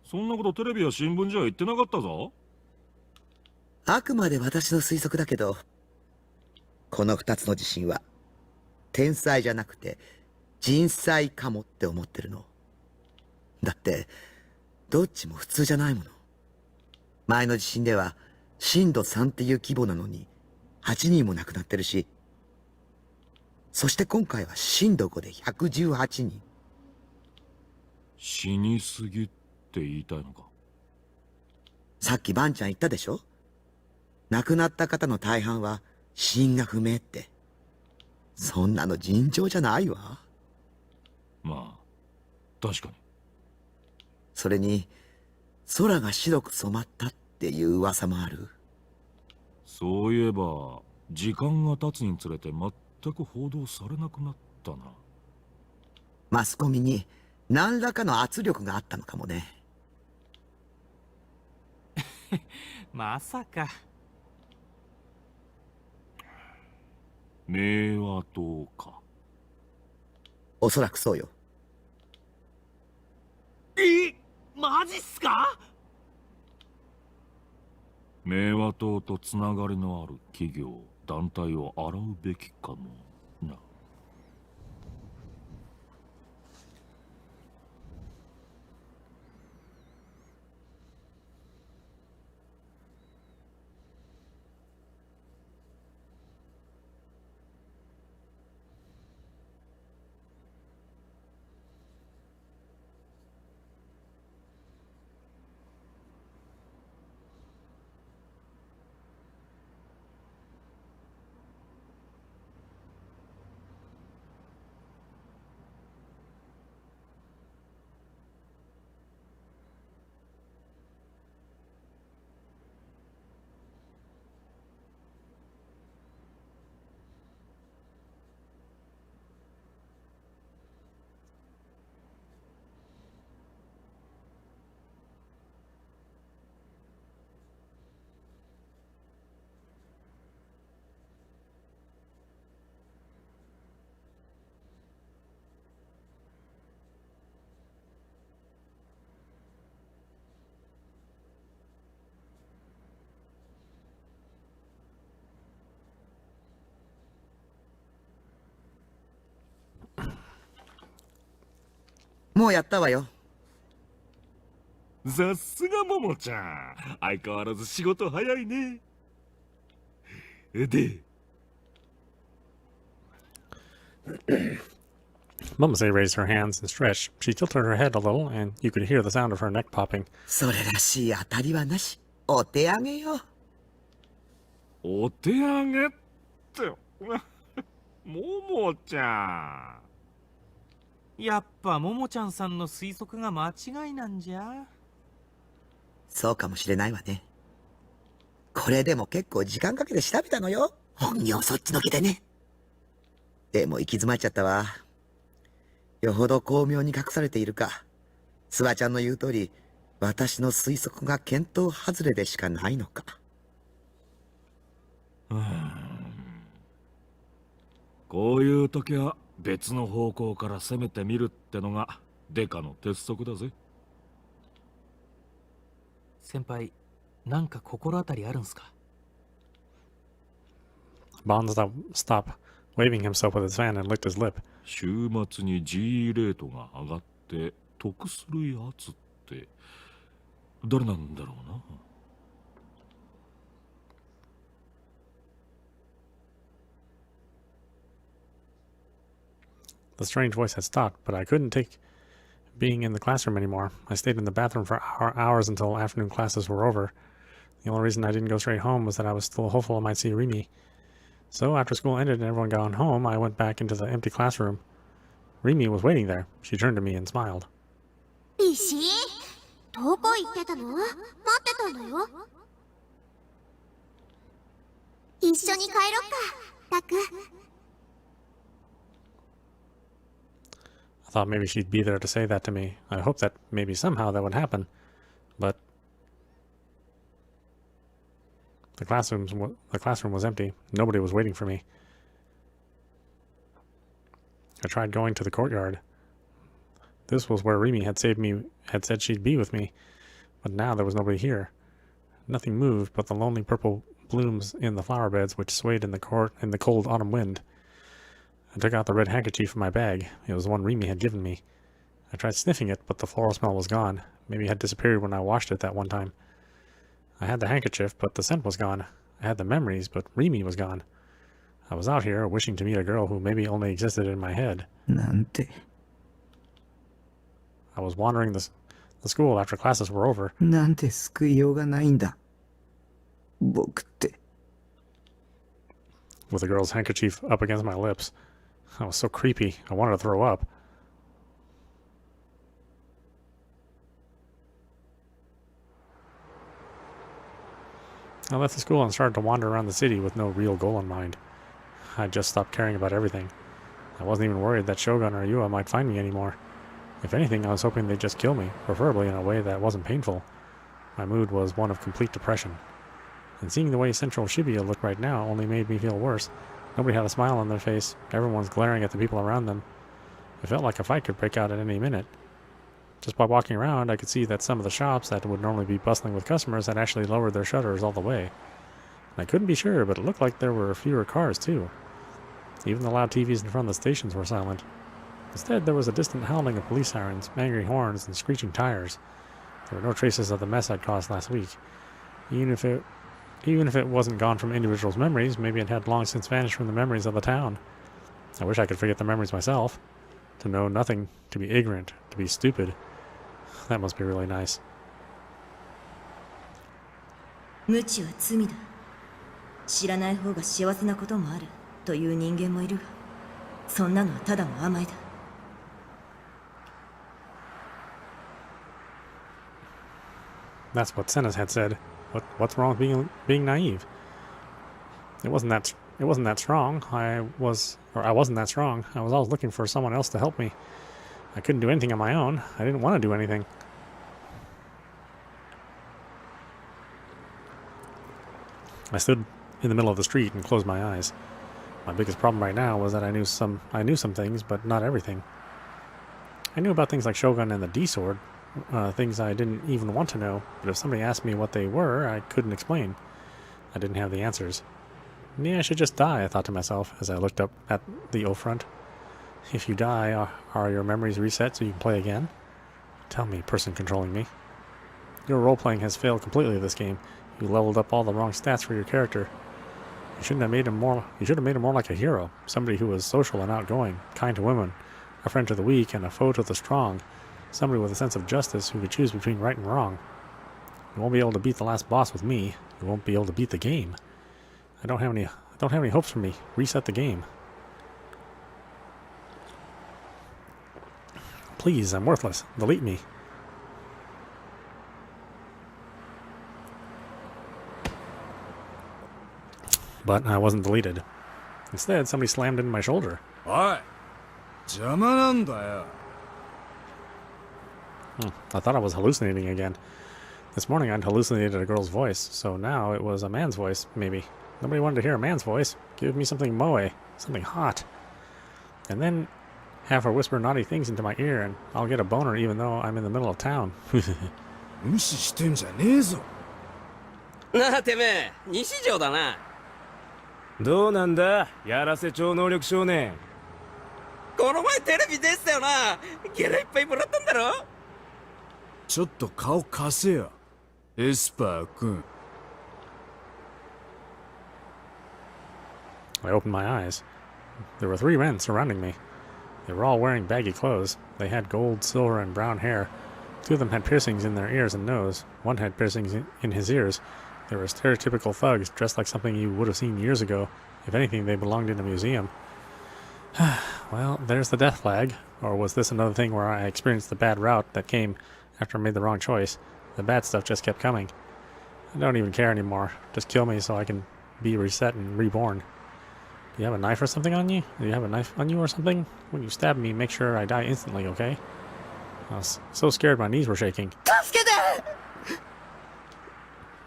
[SPEAKER 7] そんなことテレビや新聞じゃ言ってなかったぞ。
[SPEAKER 9] あくまで私の推測だけど、この2つの地震は天災じゃなくて人災かもって思ってるの。だってどっちも普通じゃないもの。前の地震では震度3っていう規模なのに8人も亡くなってるし、そして今回は震度5で118人。
[SPEAKER 7] 死にすぎって言いたいのか？
[SPEAKER 9] さっきバンちゃん言ったでしょ？亡くなった方の大半は死因が不明って。そんなの尋常じゃないわ。
[SPEAKER 7] まあ確かに。
[SPEAKER 9] それに空が白く染まったっていう噂もある。
[SPEAKER 7] そういえば時間が経つにつれて全く報道されなくなったな。
[SPEAKER 9] マスコミに何らかの圧力があったのかもね。
[SPEAKER 8] まさか。
[SPEAKER 7] 明和党か。
[SPEAKER 9] おそらくそうよ。
[SPEAKER 8] マジっすか？
[SPEAKER 7] 明和党とつながりのある企業団体を洗うべきかもな。
[SPEAKER 9] もうやったわよ。
[SPEAKER 7] さすがももちゃん、相変わらず仕事早いね。で、
[SPEAKER 1] Momose raised her hands and stretched. She tilted her head a little, and you could hear the sound of her neck popping.
[SPEAKER 9] それらしい当たりはなし。お手上げよ。
[SPEAKER 7] お手上げってももちゃん。
[SPEAKER 8] やっぱももちゃんさんの推測が間違いなんじゃ。
[SPEAKER 9] そうかもしれないわね。これでも結構時間かけて調べたのよ。本業そっちのけでね。でも行き詰まっちゃったわ。よほど巧妙に隠されているか。スワちゃんの言う通り、私の推測が見当外れでしかないのか。
[SPEAKER 7] こういう時は別の方向から攻めてみるってのがデカの鉄則だぜ。
[SPEAKER 8] 先輩、なんか心当たりあるんすか？
[SPEAKER 1] Bond stopped waving himself with his fan and licked his lip.
[SPEAKER 7] 週末に G レートが上がって得するやつって誰なんだろうな。
[SPEAKER 1] The strange voice had stopped, but I couldn't take being in the classroom anymore. I stayed in the bathroom for hours until afternoon classes were over. The only reason I didn't go straight home was that I was still hopeful I might see Rimi. So after school ended and everyone got home, I went back into the empty classroom. Rimi was waiting there. She turned to me and smiled.
[SPEAKER 2] 石どこ行ってたの？待ってたんだよ。一緒に帰ろっか、タク。
[SPEAKER 1] I thought maybe she'd be there to say that to me. I hoped that maybe somehow that would happen. But the classroom was empty. Nobody was waiting for me. I tried going to the courtyard. This was where Rimi had said she'd be with me. But now there was nobody here. Nothing moved but the lonely purple blooms in the flower beds which swayed in the cold autumn wind. I took out the red handkerchief from my bag. It was the one Rimi had given me. I tried sniffing it, but the floral smell was gone. Maybe it had disappeared when I washed it that one time. I had the handkerchief, but the scent was gone. I had the memories, but Rimi was gone. I was out here wishing to meet a girl who maybe only existed in my head.
[SPEAKER 13] なんて。
[SPEAKER 1] I was wandering the school after classes were over.
[SPEAKER 13] なんて救いようがないんだ。僕って。
[SPEAKER 1] With the girl's handkerchief up against my lips. I was so creepy. I wanted to throw up. I left the school and started to wander around the city with no real goal in mind. I just stopped caring about everything. I wasn't even worried that Shogun or Yua might find me anymore. If anything, I was hoping they'd just kill me, preferably in a way that wasn't painful. My mood was one of complete depression. And seeing the way Central Shibuya looked right now only made me feel worse. Nobody had a smile on their face. Everyone's glaring at the people around them. It felt like a fight could break out at any minute. Just by walking around, I could see that some of the shops that would normally be bustling with customers had actually lowered their shutters all the way. And I couldn't be sure, but it looked like there were fewer cars, too. Even the loud TVs in front of the stations were silent. Instead, there was a distant howling of police sirens, angry horns, and screeching tires. There were no traces of the mess I'd caused last week. Even if it wasn't gone from individuals' memories, maybe it had long since vanished from the memories of the town. I wish I could forget the memories myself. To know nothing, to be ignorant, to be stupid. That must be really nice.
[SPEAKER 11] 無知は罪だ。知らない方が幸せなこともあるという人間もいるが、そんなのはただの甘えだ。
[SPEAKER 1] That's what Senna had said. What's wrong with being naive? It wasn't that strong. I wasn't that strong. I was always looking for someone else to help me. I couldn't do anything on my own. I didn't want to do anything. I stood in the middle of the street and closed my eyes. My biggest problem right now was that I knew some things, but not everything. I knew about things like Shogun and the D-Sword, things I didn't even want to know, but if somebody asked me what they were, I couldn't explain. I didn't have the answers. Maybe I should just die, I thought to myself as I looked up at the O-front. If you die, are your memories reset so you can play again? Tell me, person controlling me. Your role-playing has failed completely this game. You leveled up all the wrong stats for your character. You should have made him more like a hero, somebody who was social and outgoing, kind to women, a friend to the weak and a foe to the strong, somebody with a sense of justice who could choose between right and wrong. You won't be able to beat the last boss with me. You won't be able to beat the game. I don't have any hopes for me. Reset the game. Please, I'm worthless. Delete me. But I wasn't deleted. Instead, somebody slammed into my shoulder.
[SPEAKER 3] おい、邪魔なんだよ。
[SPEAKER 1] I thought I was hallucinating again. This morning I'd hallucinated a girl's voice, so now it was a man's voice, maybe. Nobody wanted to hear a man's voice. Give me something moe, something hot. And then have her whisper naughty things into my ear, and I'll get a boner even though I'm in the middle of town.
[SPEAKER 3] 無視してんじゃねえぞ。
[SPEAKER 14] なあてめえ、西条だな。
[SPEAKER 12] どうなんだ、やらせ超能力少年。
[SPEAKER 14] この前テレビ出てたよな。ギャラいっぱいもらったんだろ。
[SPEAKER 3] ちょっと顔貸せよ、エスパー君。
[SPEAKER 1] I opened my eyes. There were 3 men surrounding me. They were all wearing baggy clothes. They had gold, silver, and brown hair. 2 of them had piercings in their ears and nose. 1 had piercings in his ears. They were stereotypical thugs, dressed like something you would have seen years ago. If anything, they belonged in a museum. Well, there's the death flag. Or was this another thing where I experienced the bad route that came after I made the wrong choice? The bad stuff just kept coming. I don't even care anymore. Just kill me so I can be reset and reborn. Do you have a knife or something on you? Do you have a knife on you or something? When you stab me, make sure I die instantly, okay? I was so scared my knees were shaking.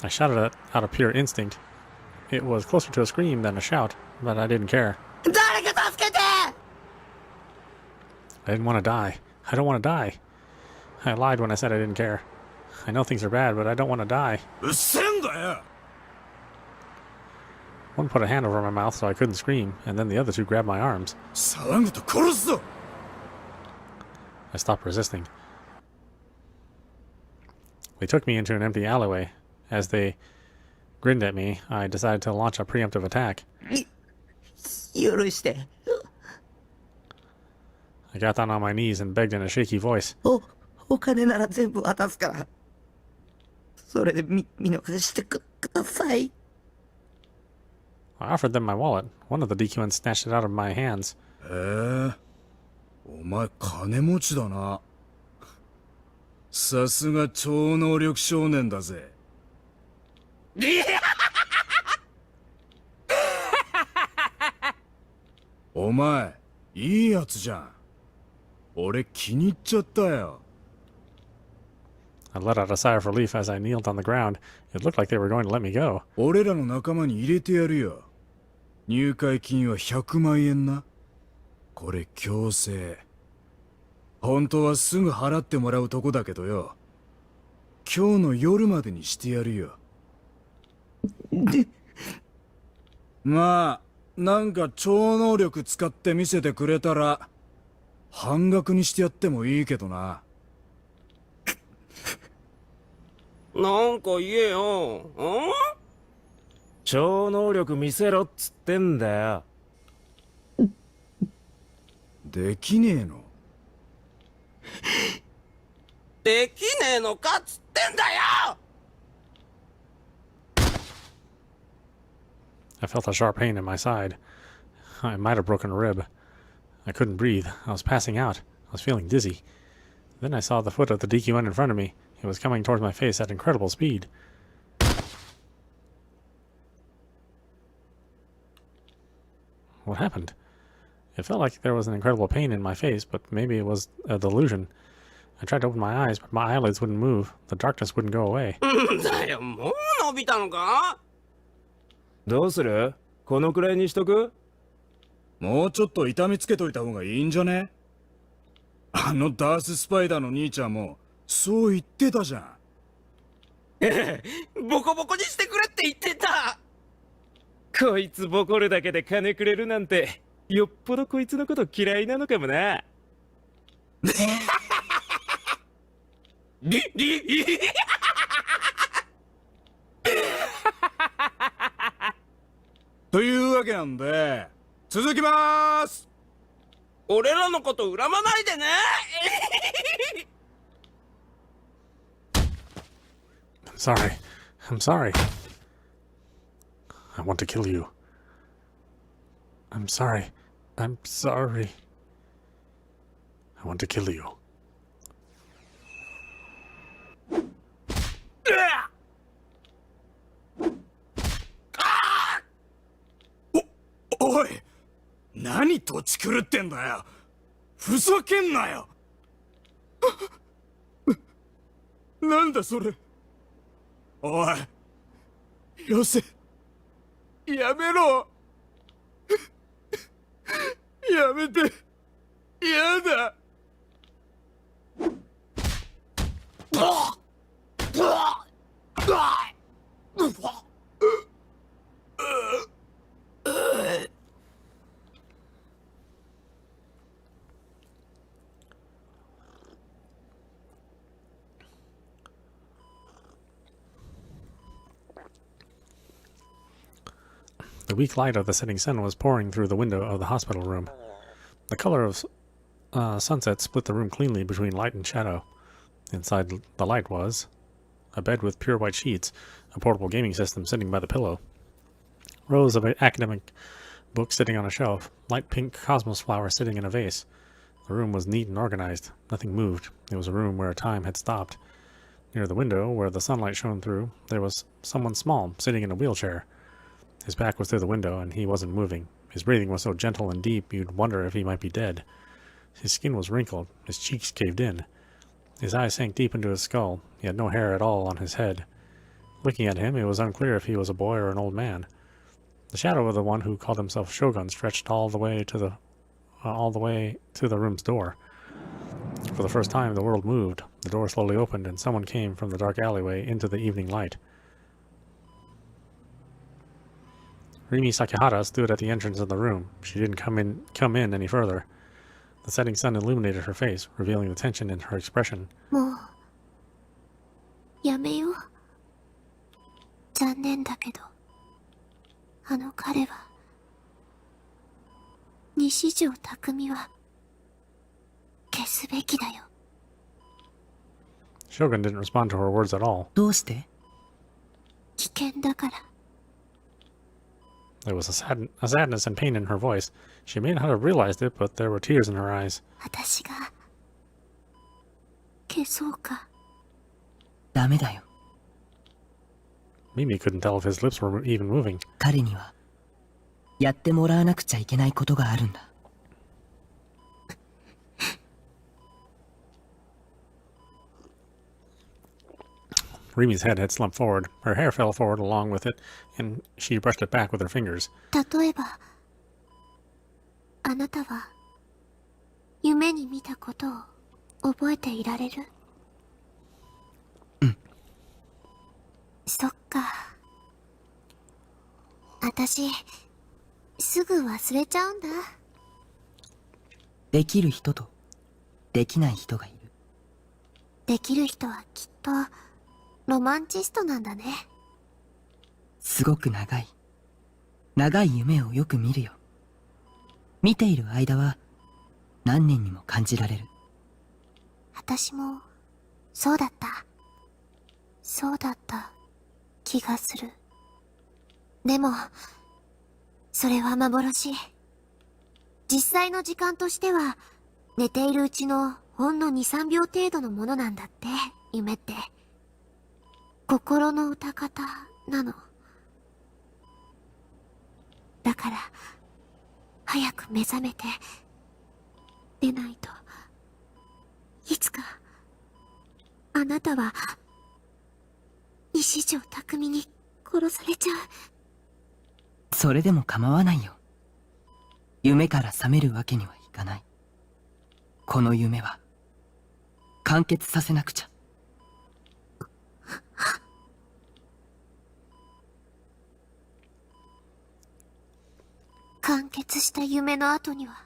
[SPEAKER 1] I shouted it out of pure instinct. It was closer to a scream than a shout, but I didn't care. I didn't want to die. I don't want to die. I lied when I said I didn't care. I know things are bad, but I don't want to die. One put a hand over my mouth so I couldn't scream, and then the other 2 grabbed my arms. I stopped resisting. They took me into an empty alleyway. As they grinned at me, I decided to launch a preemptive attack. I got down on my knees and begged in a shaky voice.
[SPEAKER 9] お金なら全部渡すから。それで見逃してください。
[SPEAKER 1] I offered them my wallet. One of the DQNs snatched it out of my hands.
[SPEAKER 3] へえ、お前金持ちだな。さすが超能力少年だぜ。お前、いいやつじゃん。俺気に入っちゃったよ。
[SPEAKER 1] I let out a sigh of relief as I kneeled on the ground. It looked like they were going to let me go.
[SPEAKER 3] 俺らの仲間に入れてやるよ。入会金は100万円な。これ強制。本当はすぐ払ってもらうとこだけどよ。今日の夜までにしてやるよ。まあ、なんか超能力使って見せてくれたら、半額にしてやってもいいけどな。
[SPEAKER 14] なんか言えよ。ん？
[SPEAKER 12] 超能力見せろっつってんだよ。
[SPEAKER 3] できねえの？
[SPEAKER 14] できねえのかっつってんだよ。
[SPEAKER 1] I felt a sharp pain in my side. I might have broken a rib. I couldn't breathe. I was passing out. I was feeling dizzy. Then I saw the foot of the DQN in front of me. It was coming towards my face at incredible speed. What happened? It felt like there was an incredible pain in my face, but maybe it was a delusion. I tried to open my eyes, but my eyelids wouldn't move. The darkness wouldn't go away.
[SPEAKER 14] だよ、もう伸びたのか？
[SPEAKER 12] どうする？このくらいにしとく？
[SPEAKER 3] もうちょっと痛みつけといた方がいいんじゃね？あのダーススパイダーの兄ちゃんもそう言ってたじゃん。
[SPEAKER 14] ボコボコにしてくれって言ってた。
[SPEAKER 12] こいつボコるだけで金くれるなんて、よっぽどこいつのこと嫌いなのかもな。
[SPEAKER 3] というわけなんで、続きまーす。
[SPEAKER 14] 俺らのこと恨まないでね。
[SPEAKER 1] I'm sorry. I'm sorry. I want to kill you. I'm sorry. I'm sorry. I want to kill you.
[SPEAKER 3] おい、
[SPEAKER 12] 何土地狂ってんだよ。ふざけんなよ。なんだそれ。おい、よせ。やめろ。やめて。やだ。
[SPEAKER 1] The weak light of the setting sun was pouring through the window of the hospital room. The color of sunset split the room cleanly between light and shadow. Inside the light was a bed with pure white sheets, a portable gaming system sitting by the pillow, rows of academic books sitting on a shelf, light pink cosmos flowers sitting in a vase. The room was neat and organized. Nothing moved. It was a room where time had stopped. Near the window, where the sunlight shone through, there was someone small sitting in a wheelchair. His back was to the window, and he wasn't moving. His breathing was so gentle and deep you'd wonder if he might be dead. His skin was wrinkled. His cheeks caved in. His eyes sank deep into his skull. He had no hair at all on his head. Looking at him, it was unclear if he was a boy or an old man. The shadow of the one who called himself Shogun stretched all the way to the room's door. For the first time, the world moved. The door slowly opened, and someone came from the dark alleyway into the evening light. Rimi Sakihara stood at the entrance of the room. She didn't come in any further. The setting sun illuminated her face, revealing the tension in her expression.
[SPEAKER 2] もうやめよう。残念だけど、あの彼は、西条匠は消すべきだよ。
[SPEAKER 1] Shogun didn't respond to her words at all.
[SPEAKER 13] どうして？
[SPEAKER 2] 危険だから。
[SPEAKER 1] There was a sadness and pain in her voice. She may not have realized it, but there were tears in her eyes.
[SPEAKER 2] 私が消そうか。
[SPEAKER 13] ダメだよ。
[SPEAKER 1] Mimi couldn't tell if his lips were even moving.
[SPEAKER 13] 彼にはやってもらわなくちゃいけないことがあるんだ。
[SPEAKER 1] Rimi's head had slumped forward. Her hair fell forward along with it, and she brushed it back with her fingers.
[SPEAKER 2] 例えば、あなたは夢に見たことを覚えていられる？
[SPEAKER 13] うん。
[SPEAKER 2] そっか。私、すぐ忘れちゃうんだ。
[SPEAKER 13] できる人とできない人がいる。
[SPEAKER 2] できる人はきっとロマンチストなんだね。
[SPEAKER 13] すごく長い夢をよく見るよ。見ている間は何年にも感じられる。
[SPEAKER 2] 私もそうだった気がする。でもそれは幻。実際の時間としては寝ているうちのほんの 2,3 秒程度のものなんだって。夢って心の歌方なの。だから早く目覚めて出ないといつかあなたは西条匠に殺されちゃう。
[SPEAKER 13] それでも構わないよ。夢から覚めるわけにはいかない。この夢は完結させなくちゃ。
[SPEAKER 2] 完結した夢の後には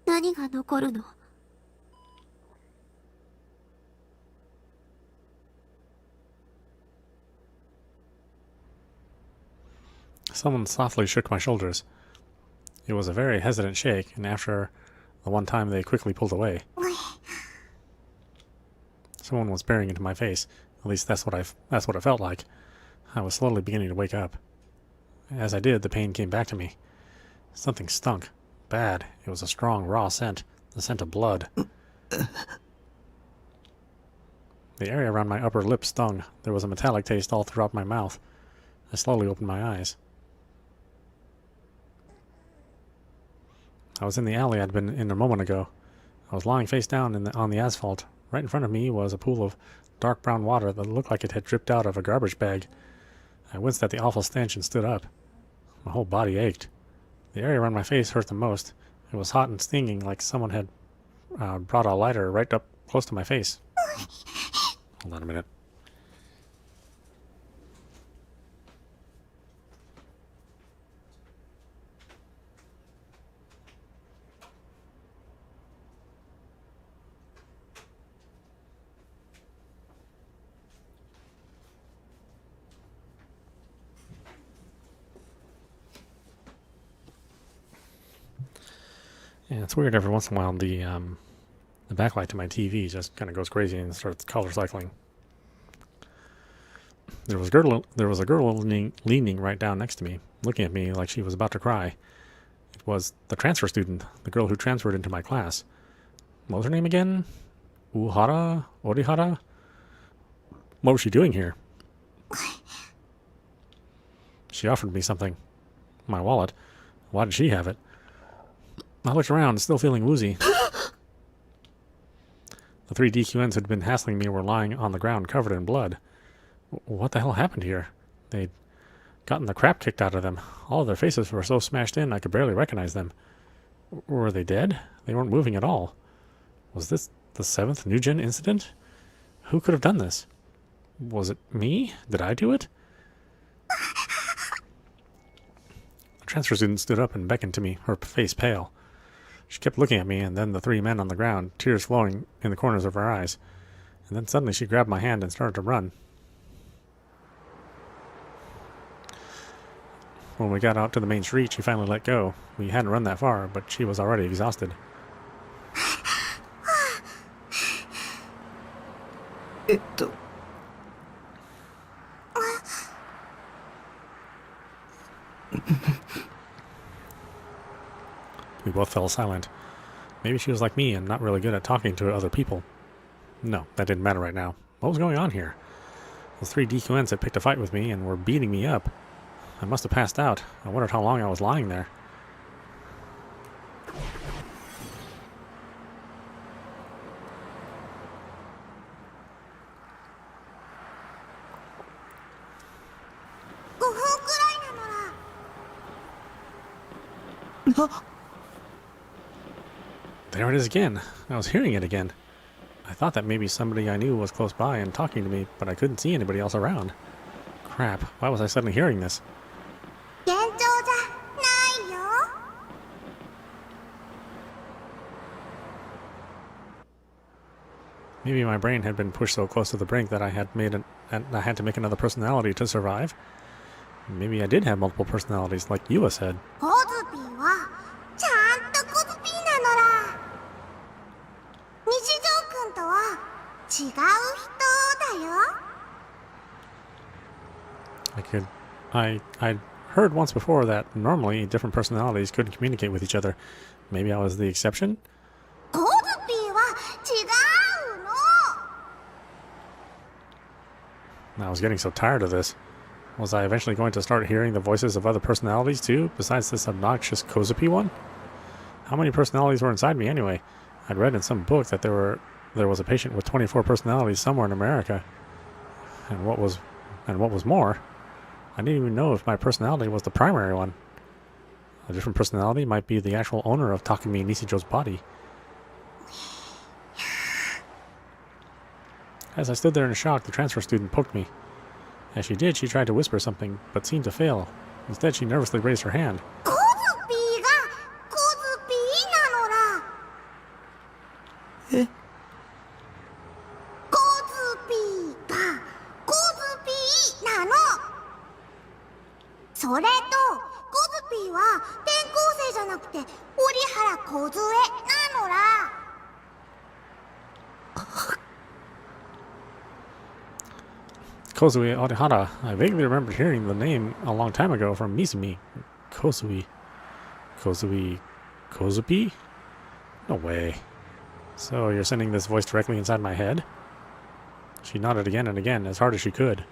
[SPEAKER 2] 何が残るの
[SPEAKER 1] ？Someone softly shook my shoulders. It was a very hesitant shake, and after the one time they quickly pulled away. Someone was peering into my face. At least that's what it felt like. I was slowly beginning to wake up. As I did, the pain came back to me. Something stunk. Bad. It was a strong, raw scent. The scent of blood. The area around my upper lip stung. There was a metallic taste all throughout my mouth. I slowly opened my eyes. I was in the alley I'd been in a moment ago. I was lying face down on the asphalt. Right in front of me was a pool of dark brown water that looked like it had dripped out of a garbage bag. I winced at the awful stench and stood up. My whole body ached. The area around my face hurt the most. It was hot and stinging, like someone had brought a lighter right up close to my face. Hold on a minute. Yeah, it's weird. Every once in a while, the backlight to my TV just kind of goes crazy and starts color cycling. There was a girl leaning right down next to me, looking at me like she was about to cry. It was the transfer student, the girl who transferred into my class. What was her name again? Orihara? What was she doing here? She offered me something. My wallet. Why did she have it? I looked around, still feeling woozy. The 3 DQNs who'd been hassling me were lying on the ground covered in blood. What the hell happened here? They'd gotten the crap kicked out of them. All of their faces were so smashed in I could barely recognize them. Were they dead? They weren't moving at all. Was this the 7th NewGen incident? Who could have done this? Was it me? Did I do it? The transfer student stood up and beckoned to me, her face pale. She kept looking at me, and then the 3 men on the ground, tears flowing in the corners of her eyes. And then suddenly she grabbed my hand and started to run. When we got out to the main street, she finally let go. We hadn't run that far, but she was already exhausted. We both fell silent. Maybe she was like me and not really good at talking to other people. No, that didn't matter right now. What was going on here? The 3 DQNs had picked a fight with me and were beating me up. I must have passed out. I wondered how long I was lying there. There it is again. I was hearing it again. I thought that maybe somebody I knew was close by and talking to me, but I couldn't see anybody else around. Crap, why was I suddenly hearing this? Maybe my brain had been pushed so close to the brink that I had to make another personality to survive. Maybe I did have multiple personalities, like Yua said. I'd heard once before that normally different personalities couldn't communicate with each other. Maybe I was the exception? I was getting so tired of this. Was I eventually going to start hearing the voices of other personalities too, besides this obnoxious Kozupi one? How many personalities were inside me anyway? I'd read in some book that there was a patient with 24 personalities somewhere in America. And what was more, I didn't even know if my personality was the primary one. A different personality might be the actual owner of Takumi Nishijo's body. As I stood there in shock, the transfer student poked me. As she did, she tried to whisper something, but seemed to fail. Instead, she nervously raised her hand. Kozue Orihara. I vaguely remembered hearing the name a long time ago from Misumi. Kozupi? No way. So you're sending this voice directly inside my head? She nodded again and again, as hard as she could.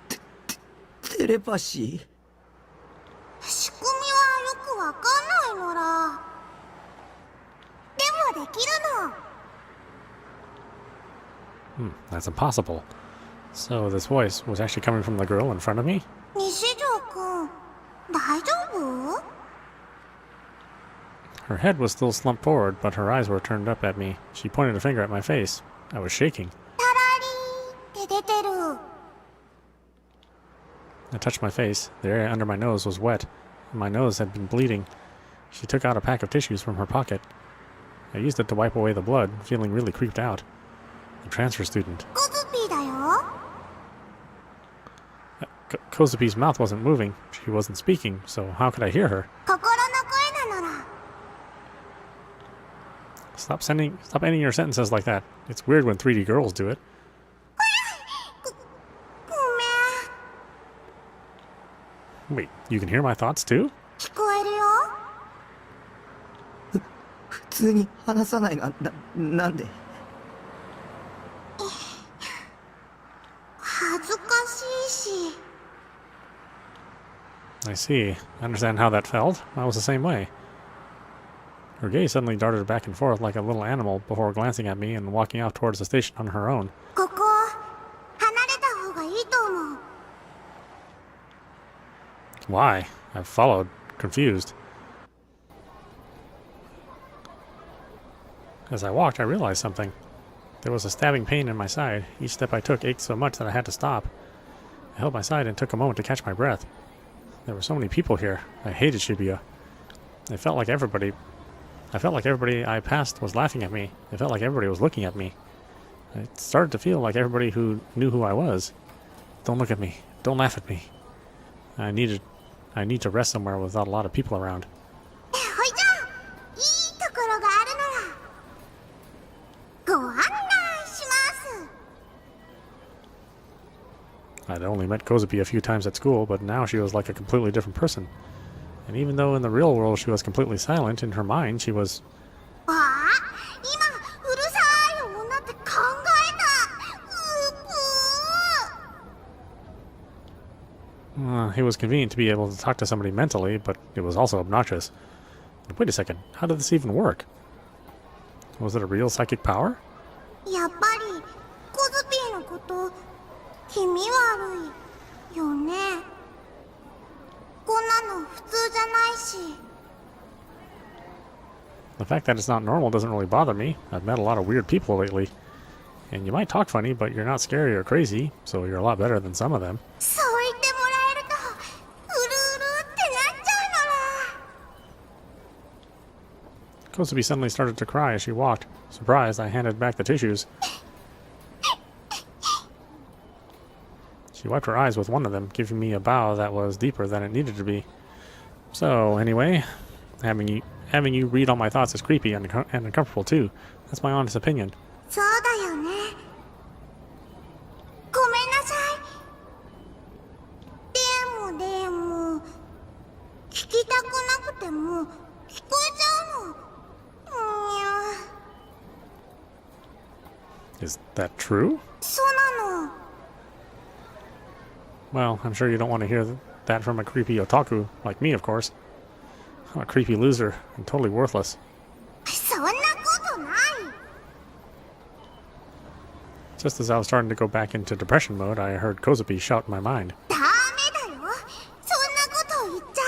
[SPEAKER 1] That's impossible. So this voice was actually coming from the girl in front of me?
[SPEAKER 2] 西条くん、大丈夫？
[SPEAKER 1] Her head was still slumped forward, but her eyes were turned up at me. She pointed a finger at my face. I was shaking.
[SPEAKER 2] タラリーって出てる。
[SPEAKER 1] I touched my face. The area under my nose was wet, and my nose had been bleeding. She took out a pack of tissues from her pocket. I used it to wipe away the blood, feeling really creeped out. The transfer student.
[SPEAKER 2] コズピーだよ。
[SPEAKER 1] Kozupi's mouth wasn't moving. She wasn't speaking, so how could I hear her?
[SPEAKER 2] 心の声なのら。
[SPEAKER 1] Stop ending your sentences like that. It's weird when 3D girls do it.
[SPEAKER 2] ごめん。
[SPEAKER 1] Wait, you can hear my thoughts too?
[SPEAKER 2] 聞こえるよ。
[SPEAKER 13] 普通に話さないが、なんで？
[SPEAKER 2] 恥ずかしいし。
[SPEAKER 1] I see. I understand how that felt. I was the same way. Her gaze suddenly darted back and forth like a little animal before glancing at me and walking off towards the station on her own.
[SPEAKER 2] ここ離れた方がいいと思う。
[SPEAKER 1] Why? I followed, confused. As I walked, I realized something. There was a stabbing pain in my side. Each step I took ached so much that I had to stop. I held my side and took a moment to catch my breath. There were so many people here. I hated Shibuya. I felt like everybody I passed was laughing at me. It felt like everybody was looking at me. It started to feel like everybody who knew who I was. Don't look at me. Don't laugh at me. I need to rest somewhere without a lot of people around.
[SPEAKER 2] ほいじゃいいところがあるならご案内します。
[SPEAKER 1] I'd only met Kozupi a few times at school, but now she was like a completely different person. And even though in the real world she was completely silent, in her mind she was...
[SPEAKER 2] わあ、今うるさい女って考えた。
[SPEAKER 1] It was convenient to be able to talk to somebody mentally, but it was also obnoxious. Wait a second, how did this even work? Was it a real psychic power?
[SPEAKER 2] やっぱりコズピーのこと気味悪いよね。こんなの普通じゃないし。
[SPEAKER 1] The fact that it's not normal doesn't really bother me. I've met a lot of weird people lately. And you might talk funny, but you're not scary or crazy, so you're a lot better than some of them.
[SPEAKER 2] そう言ってもらえるとうるうるってなっちゃうのら。
[SPEAKER 1] Kosubi suddenly started to cry as she walked. Surprised, I handed back the tissues. She wiped her eyes with one of them, giving me a bow that was deeper than it needed to be. So, anyway, having you read all my thoughts is creepy and uncomfortable too. That's my honest opinion.
[SPEAKER 2] そうだよね。ごめんなさい。でも聞きたくなくても聞こえちゃうの。
[SPEAKER 1] Is that true?
[SPEAKER 2] そうなの。
[SPEAKER 1] Well, I'm sure you don't want to hear that from a creepy otaku like me, of course. I'm a creepy loser and totally worthless.
[SPEAKER 2] そんなことない。
[SPEAKER 1] Just as I was starting to go back into depression mode, I heard Kozupi shout in my mind.
[SPEAKER 2] ダメだよ。そんなこと言っちゃ。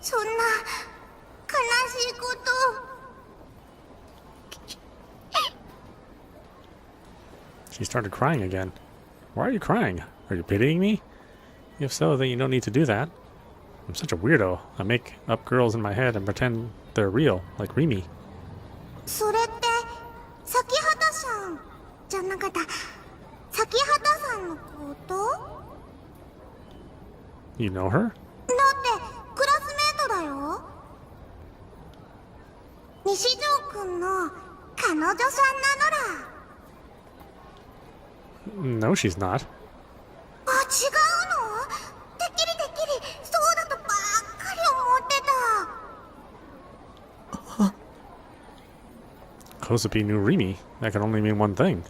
[SPEAKER 2] そんな悲しいこと。
[SPEAKER 1] She started crying again. Why are you crying? Are you pitying me? If so, then you don't need to do that. I'm such a weirdo. I make up girls in my head and pretend they're real, like Rimi.
[SPEAKER 2] それって咲畑さんじゃなかった。咲畑さんのこと？
[SPEAKER 1] You know her?
[SPEAKER 2] だってクラスメートだよ。西条くんの彼女さんなのら。
[SPEAKER 1] No, she's not.
[SPEAKER 2] あ、違うの？てっきりそうだとばっかり思ってた。
[SPEAKER 1] Kosupi knew Rimi. That could only mean one thing.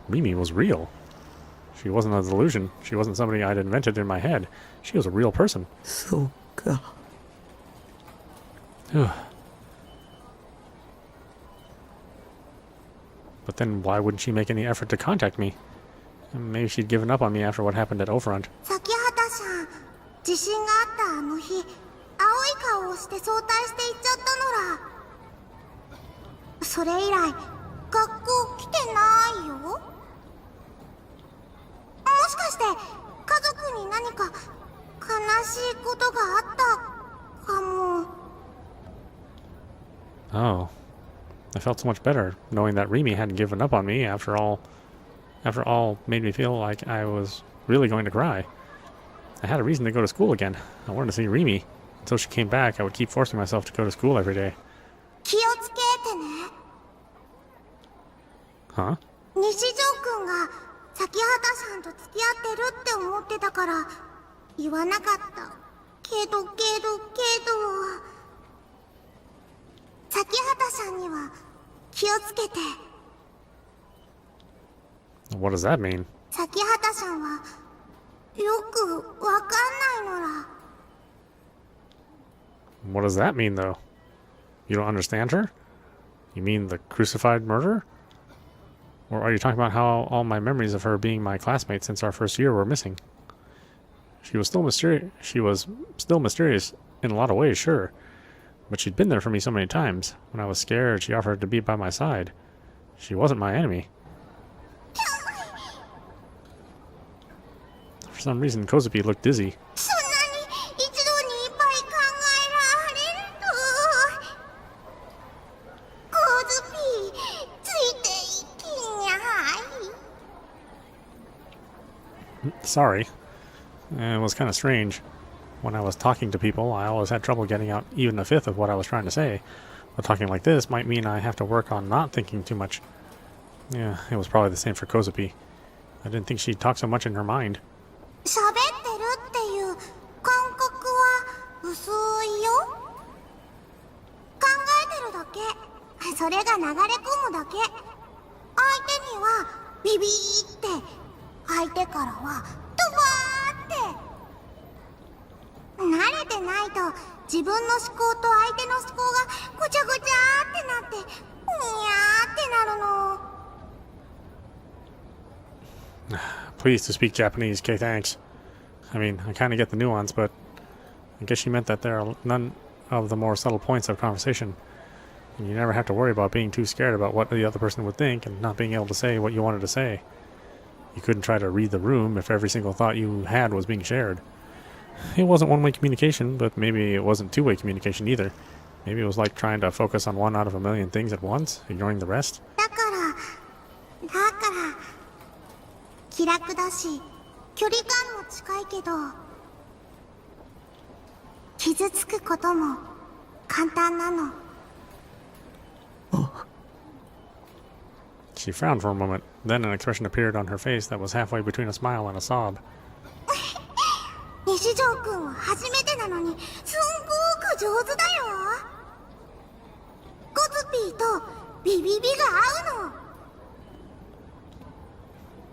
[SPEAKER 1] Rimi was real. She wasn't a delusion. She wasn't somebody I'd invented in my head. She was a real person.
[SPEAKER 13] そうか。
[SPEAKER 1] But then why wouldn't she make any effort to contact me? Maybe she'd given up on me after what happened at Ofront.
[SPEAKER 15] 崎畑さん、地震があったあの日、青い顔をして早退して行っちゃったのら。それ以来、学校来てないよ。もしかして、家族に何か悲しいことがあったかも。
[SPEAKER 1] Oh. I felt so much better knowing that Rimi hadn't given up on me after all made me feel like I was really going to cry. I had a reason to go to school again. I wanted to see Rimi. Until she came back, I would keep forcing myself to go to school every day.
[SPEAKER 15] 気をつけてね。
[SPEAKER 1] Huh?
[SPEAKER 15] 西条くんが崎畑さんと付き合ってるって思ってたから言わなかった。けど崎畑さんには気をつけて。
[SPEAKER 1] What does that mean?
[SPEAKER 15] 崎畑さんはよくわかんないのら。
[SPEAKER 1] What does that mean, though? You don't understand her? You mean the crucified murderer? Or are you talking about how all my memories of her being my classmate since our first year were missing? She was still mysterious in a lot of ways, sure. But she'd been there for me so many times. When I was scared, she offered to be by my side. She wasn't my enemy. For some reason, Kozupi looked dizzy.
[SPEAKER 15] そんなに一度にいっぱい考えられると。コズピー、ついていきにゃい。
[SPEAKER 1] Sorry. It was kind of strange. When I was talking to people, I always had trouble getting out even a fifth of what I was trying to say. But talking like this might mean I have to work on not thinking too much. Yeah, it was probably the same for Kozupi. I didn't think she'd talk so much in her mind.
[SPEAKER 15] 喋ってるっていう感覚は薄いよ。考えてるだけ。それが流れ込むだけ。相手にはビビーって、相手からはドバーって。慣れてないと自分の思考と相手の思考がごちゃごちゃってなって、にゃーってなるの。
[SPEAKER 1] Please to speak Japanese, Kay, thanks. I mean, I kind of get the nuance, but I guess she meant that there are none of the more subtle points of conversation. And you never have to worry about being too scared about what the other person would think and not being able to say what you wanted to say. You couldn't try to read the room if every single thought you had was being shared. It wasn't one-way communication, but maybe it wasn't two-way communication either. Maybe it was like trying to focus on one out of a million things at once, ignoring the rest.
[SPEAKER 15] だから気楽だし距離感も近いけど傷つくことも簡単なの。
[SPEAKER 1] She frowned for a moment. Then an expression appeared on her face that was halfway between a smile and a sob.
[SPEAKER 15] 西条くんは初めてなのにすんごく上手だよ。コズピーとビビビが合うの。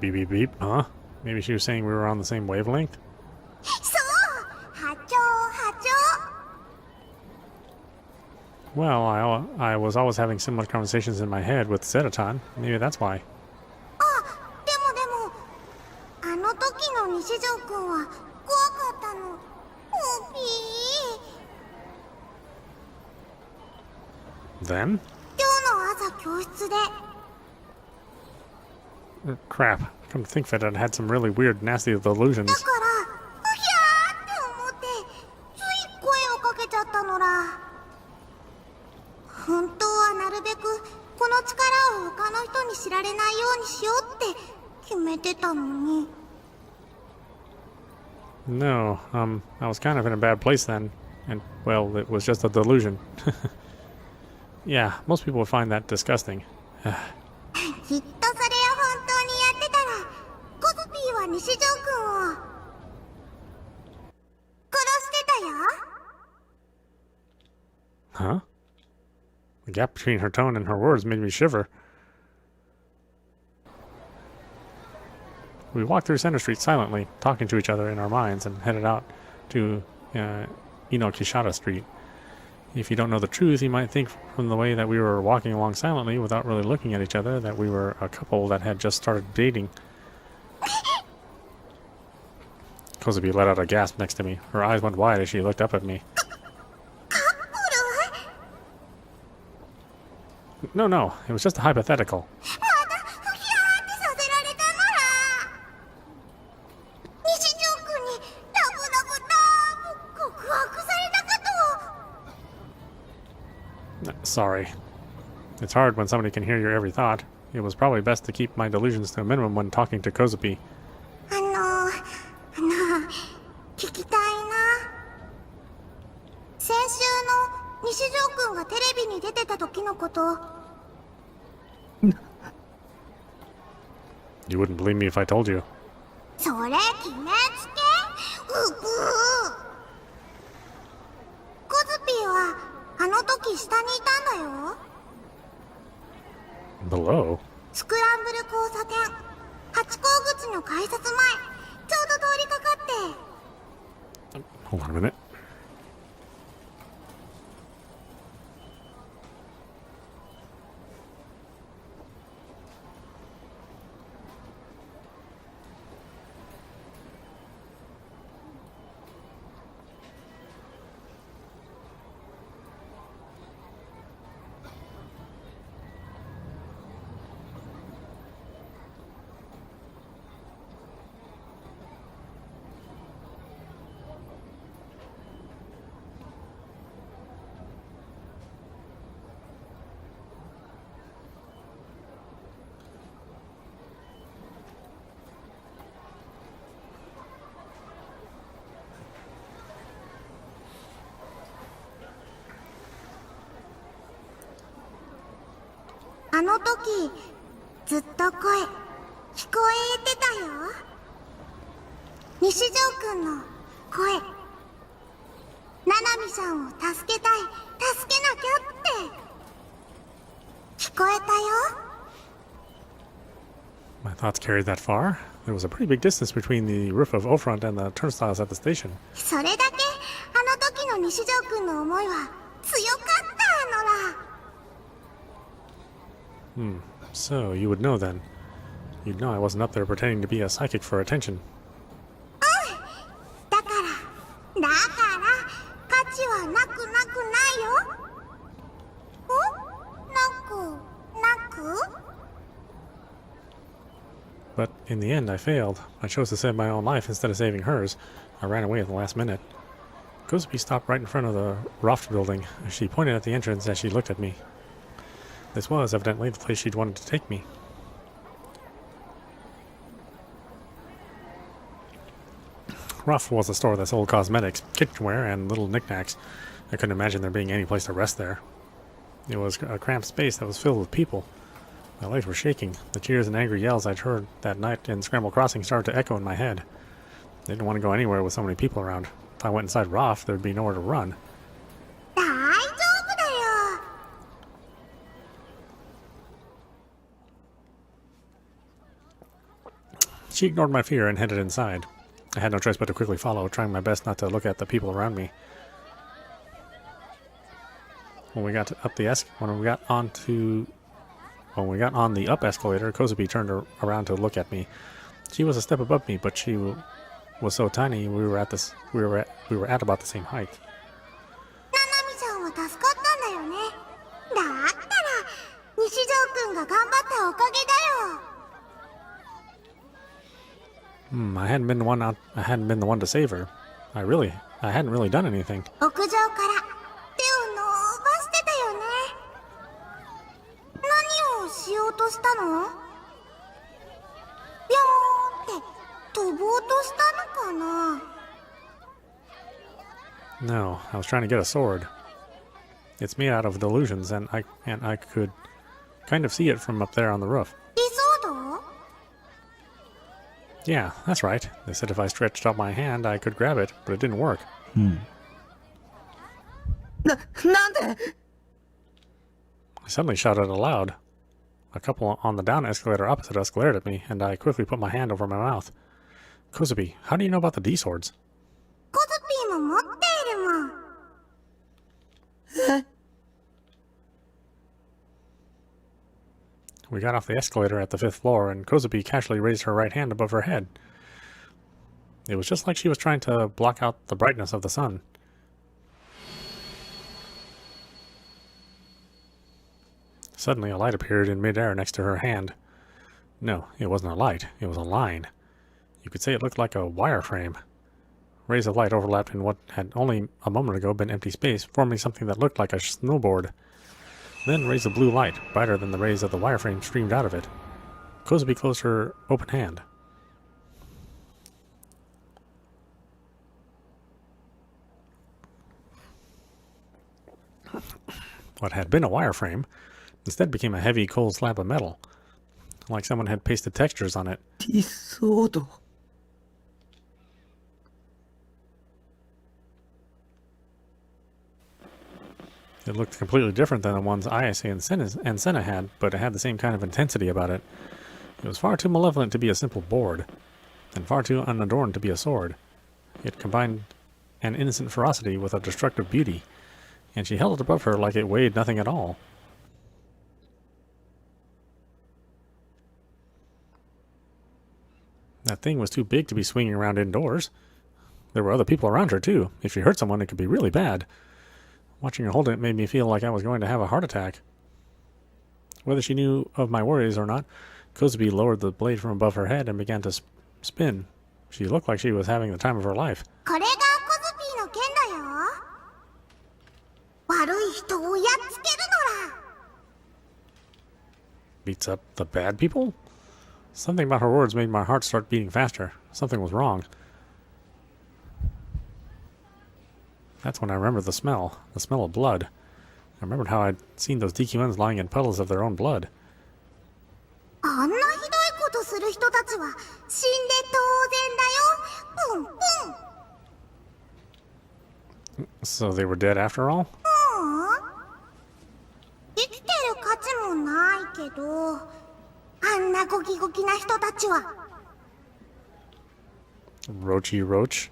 [SPEAKER 1] Beep beep beep, huh? Maybe she was saying we were on the same wavelength?
[SPEAKER 15] そう、波長。
[SPEAKER 1] Well, I was always having similar conversations in my head with Sedaton. Maybe that's why.
[SPEAKER 15] でもあの時の西条くんは怖かったの。ピー。
[SPEAKER 1] Then?
[SPEAKER 15] 今日の朝教室で。
[SPEAKER 1] Crap. Come to think of it, I'd had some really weird, nasty delusions.
[SPEAKER 15] だからうひゃーって思ってつい声をかけちゃったのら。本当はなるべくこの力を他の人に知られないようにしようって決めてたのに。
[SPEAKER 1] No, I was kind of in a bad place then. And, well, it was just a delusion. Yeah, most people would find that disgusting.
[SPEAKER 15] きっとそれを本当にやってたらコズピーは西条くんを殺してたよ。
[SPEAKER 1] Huh? The gap between her tone and her words made me shiver. We walked through Center Street silently, talking to each other in our minds, and headed out to Inokishara Street. If you don't know the truth, you might think from the way that we were walking along silently without really looking at each other that we were a couple that had just started dating. Kozubi let out a gasp next to me. Her eyes went wide as she looked up at me. No, it was just a hypothetical. Sorry. It's hard when somebody can hear your every thought. It was probably best to keep my delusions to a minimum when talking to Kozubi.
[SPEAKER 15] 聞きたいな。先週の西条くんがテレビに出てた時のこと。
[SPEAKER 1] You wouldn't believe me if I told you.
[SPEAKER 15] それ決めつけ。コズピーはあの時下にいたんだよ。
[SPEAKER 1] Below?
[SPEAKER 15] スクランブル交差点、ハチ公口の改札前、ちょうど通りかかって。
[SPEAKER 1] Hold on a minute.
[SPEAKER 15] あの時ずっと声聞こえてたよ。西条くんの声。ナナミさんを助けたい、助けなきゃって聞こえたよ。
[SPEAKER 1] My thoughts carried that far. There was a pretty big distance between the roof of O-Front and the turnstiles at the station.
[SPEAKER 15] それだけあの時の西条くんの思いは強かったのら。
[SPEAKER 1] So you would know then. You'd know I wasn't up there pretending to be a psychic for attention.
[SPEAKER 15] だから価値はなくないよ。なく
[SPEAKER 1] But in the end, I failed. I chose to save my own life instead of saving hers. I ran away at the last minute. Kozubi stopped right in front of the Roft building. She pointed at the entrance as she looked at me. This was evidently the place she'd wanted to take me. Roft was a store that sold cosmetics, kitchenware, and little knickknacks. I couldn't imagine there being any place to rest there. It was a cramped space that was filled with people. My legs were shaking. The cheers and angry yells I'd heard that night in Scramble Crossing started to echo in my head. I didn't want to go anywhere with so many people around. If I went inside Roft, there'd be nowhere to run. She ignored my fear and headed inside. I had no choice but to quickly follow, trying my best not to look at the people around me. When we got on the up escalator, Kozubi turned around to look at me. She was a step above me, but she was so tiny we were at about the same height.
[SPEAKER 15] ナナミちゃんは助かったんだよね。だったら西条くんが頑張ったおかげだよ。
[SPEAKER 1] I hadn't been the one to save her. I hadn't really done anything.
[SPEAKER 15] 屋上から手を伸ばしてたよね。何をしようとしたの？ビョーンって飛ぼうとしたのかな？
[SPEAKER 1] No, I was trying to get a sword. It's made out of delusions, and I could kind of see it from up there on the roof.
[SPEAKER 15] 理想度？
[SPEAKER 1] Yeah, that's right. They said if I stretched out my hand, I could grab it, but it didn't work.
[SPEAKER 13] なんで
[SPEAKER 1] I suddenly shouted aloud. A couple on the down escalator opposite us glared at me, and I quickly put my hand over my mouth. Kozubi, how do you know about the D-swords?
[SPEAKER 15] コズピーも持っているもん。
[SPEAKER 1] We got off the escalator at the 5th floor, and Kozubi casually raised her right hand above her head. It was just like she was trying to block out the brightness of the sun. Suddenly, a light appeared in midair next to her hand. No, it wasn't a light. It was a line. You could say it looked like a wireframe. Rays of light overlapped in what had only a moment ago been empty space, forming something that looked like a snowboard. Then rays of blue light, brighter than the rays of the wireframe, streamed out of it. Kozubi closed her open hand. What had been a wireframe instead became a heavy, cold slab of metal, like someone had pasted textures on it.
[SPEAKER 13] Disorder.
[SPEAKER 1] It looked completely different than the ones Ayase and Senna had, but it had the same kind of intensity about it. It was far too malevolent to be a simple board, and far too unadorned to be a sword. It combined an innocent ferocity with a destructive beauty, and she held it above her like it weighed nothing at all. That thing was too big to be swinging around indoors. There were other people around her, too. If she hurt someone, it could be really bad. Watching her hold it made me feel like I was going to have a heart attack. Whether she knew of my worries or not, Kozubi lowered the blade from above her head and began to spin. She looked like she was having the time of her life. Beats up the bad people? Something about her words made my heart start beating faster. Something was wrong. That's when I remembered the smell of blood. I remembered how I'd seen those DQNs lying in puddles of their own blood. So they were dead after all? Roachy Roach?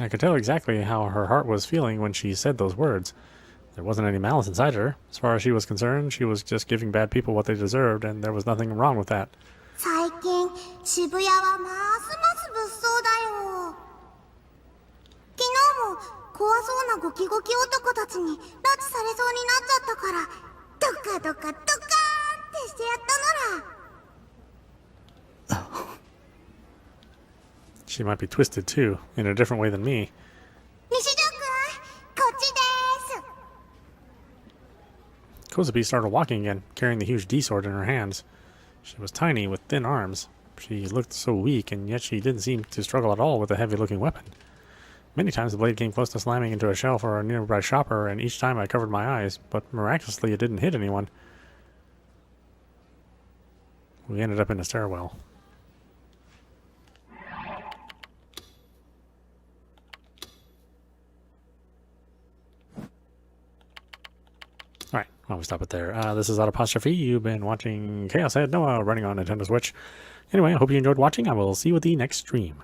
[SPEAKER 1] I could tell exactly how her heart was feeling when she said those words. There wasn't any malice inside her. As far as she was concerned, she was just giving bad people what they deserved, and there was nothing wrong with that. She might be twisted too, in a different way than me. Kozubi started walking again, carrying the huge D-sword in her hands. She was tiny, with thin arms. She looked so weak, and yet she didn't seem to struggle at all with a heavy-looking weapon. Many times the blade came close to slamming into a shelf or a nearby shopper, and each time I covered my eyes, but miraculously it didn't hit anyone. We ended up in a stairwell. Alright, well, we stop it there. This is Audapostrophe. You've been watching Chaos Head Noah running on Nintendo Switch. Anyway, I hope you enjoyed watching. I will see you at the next stream.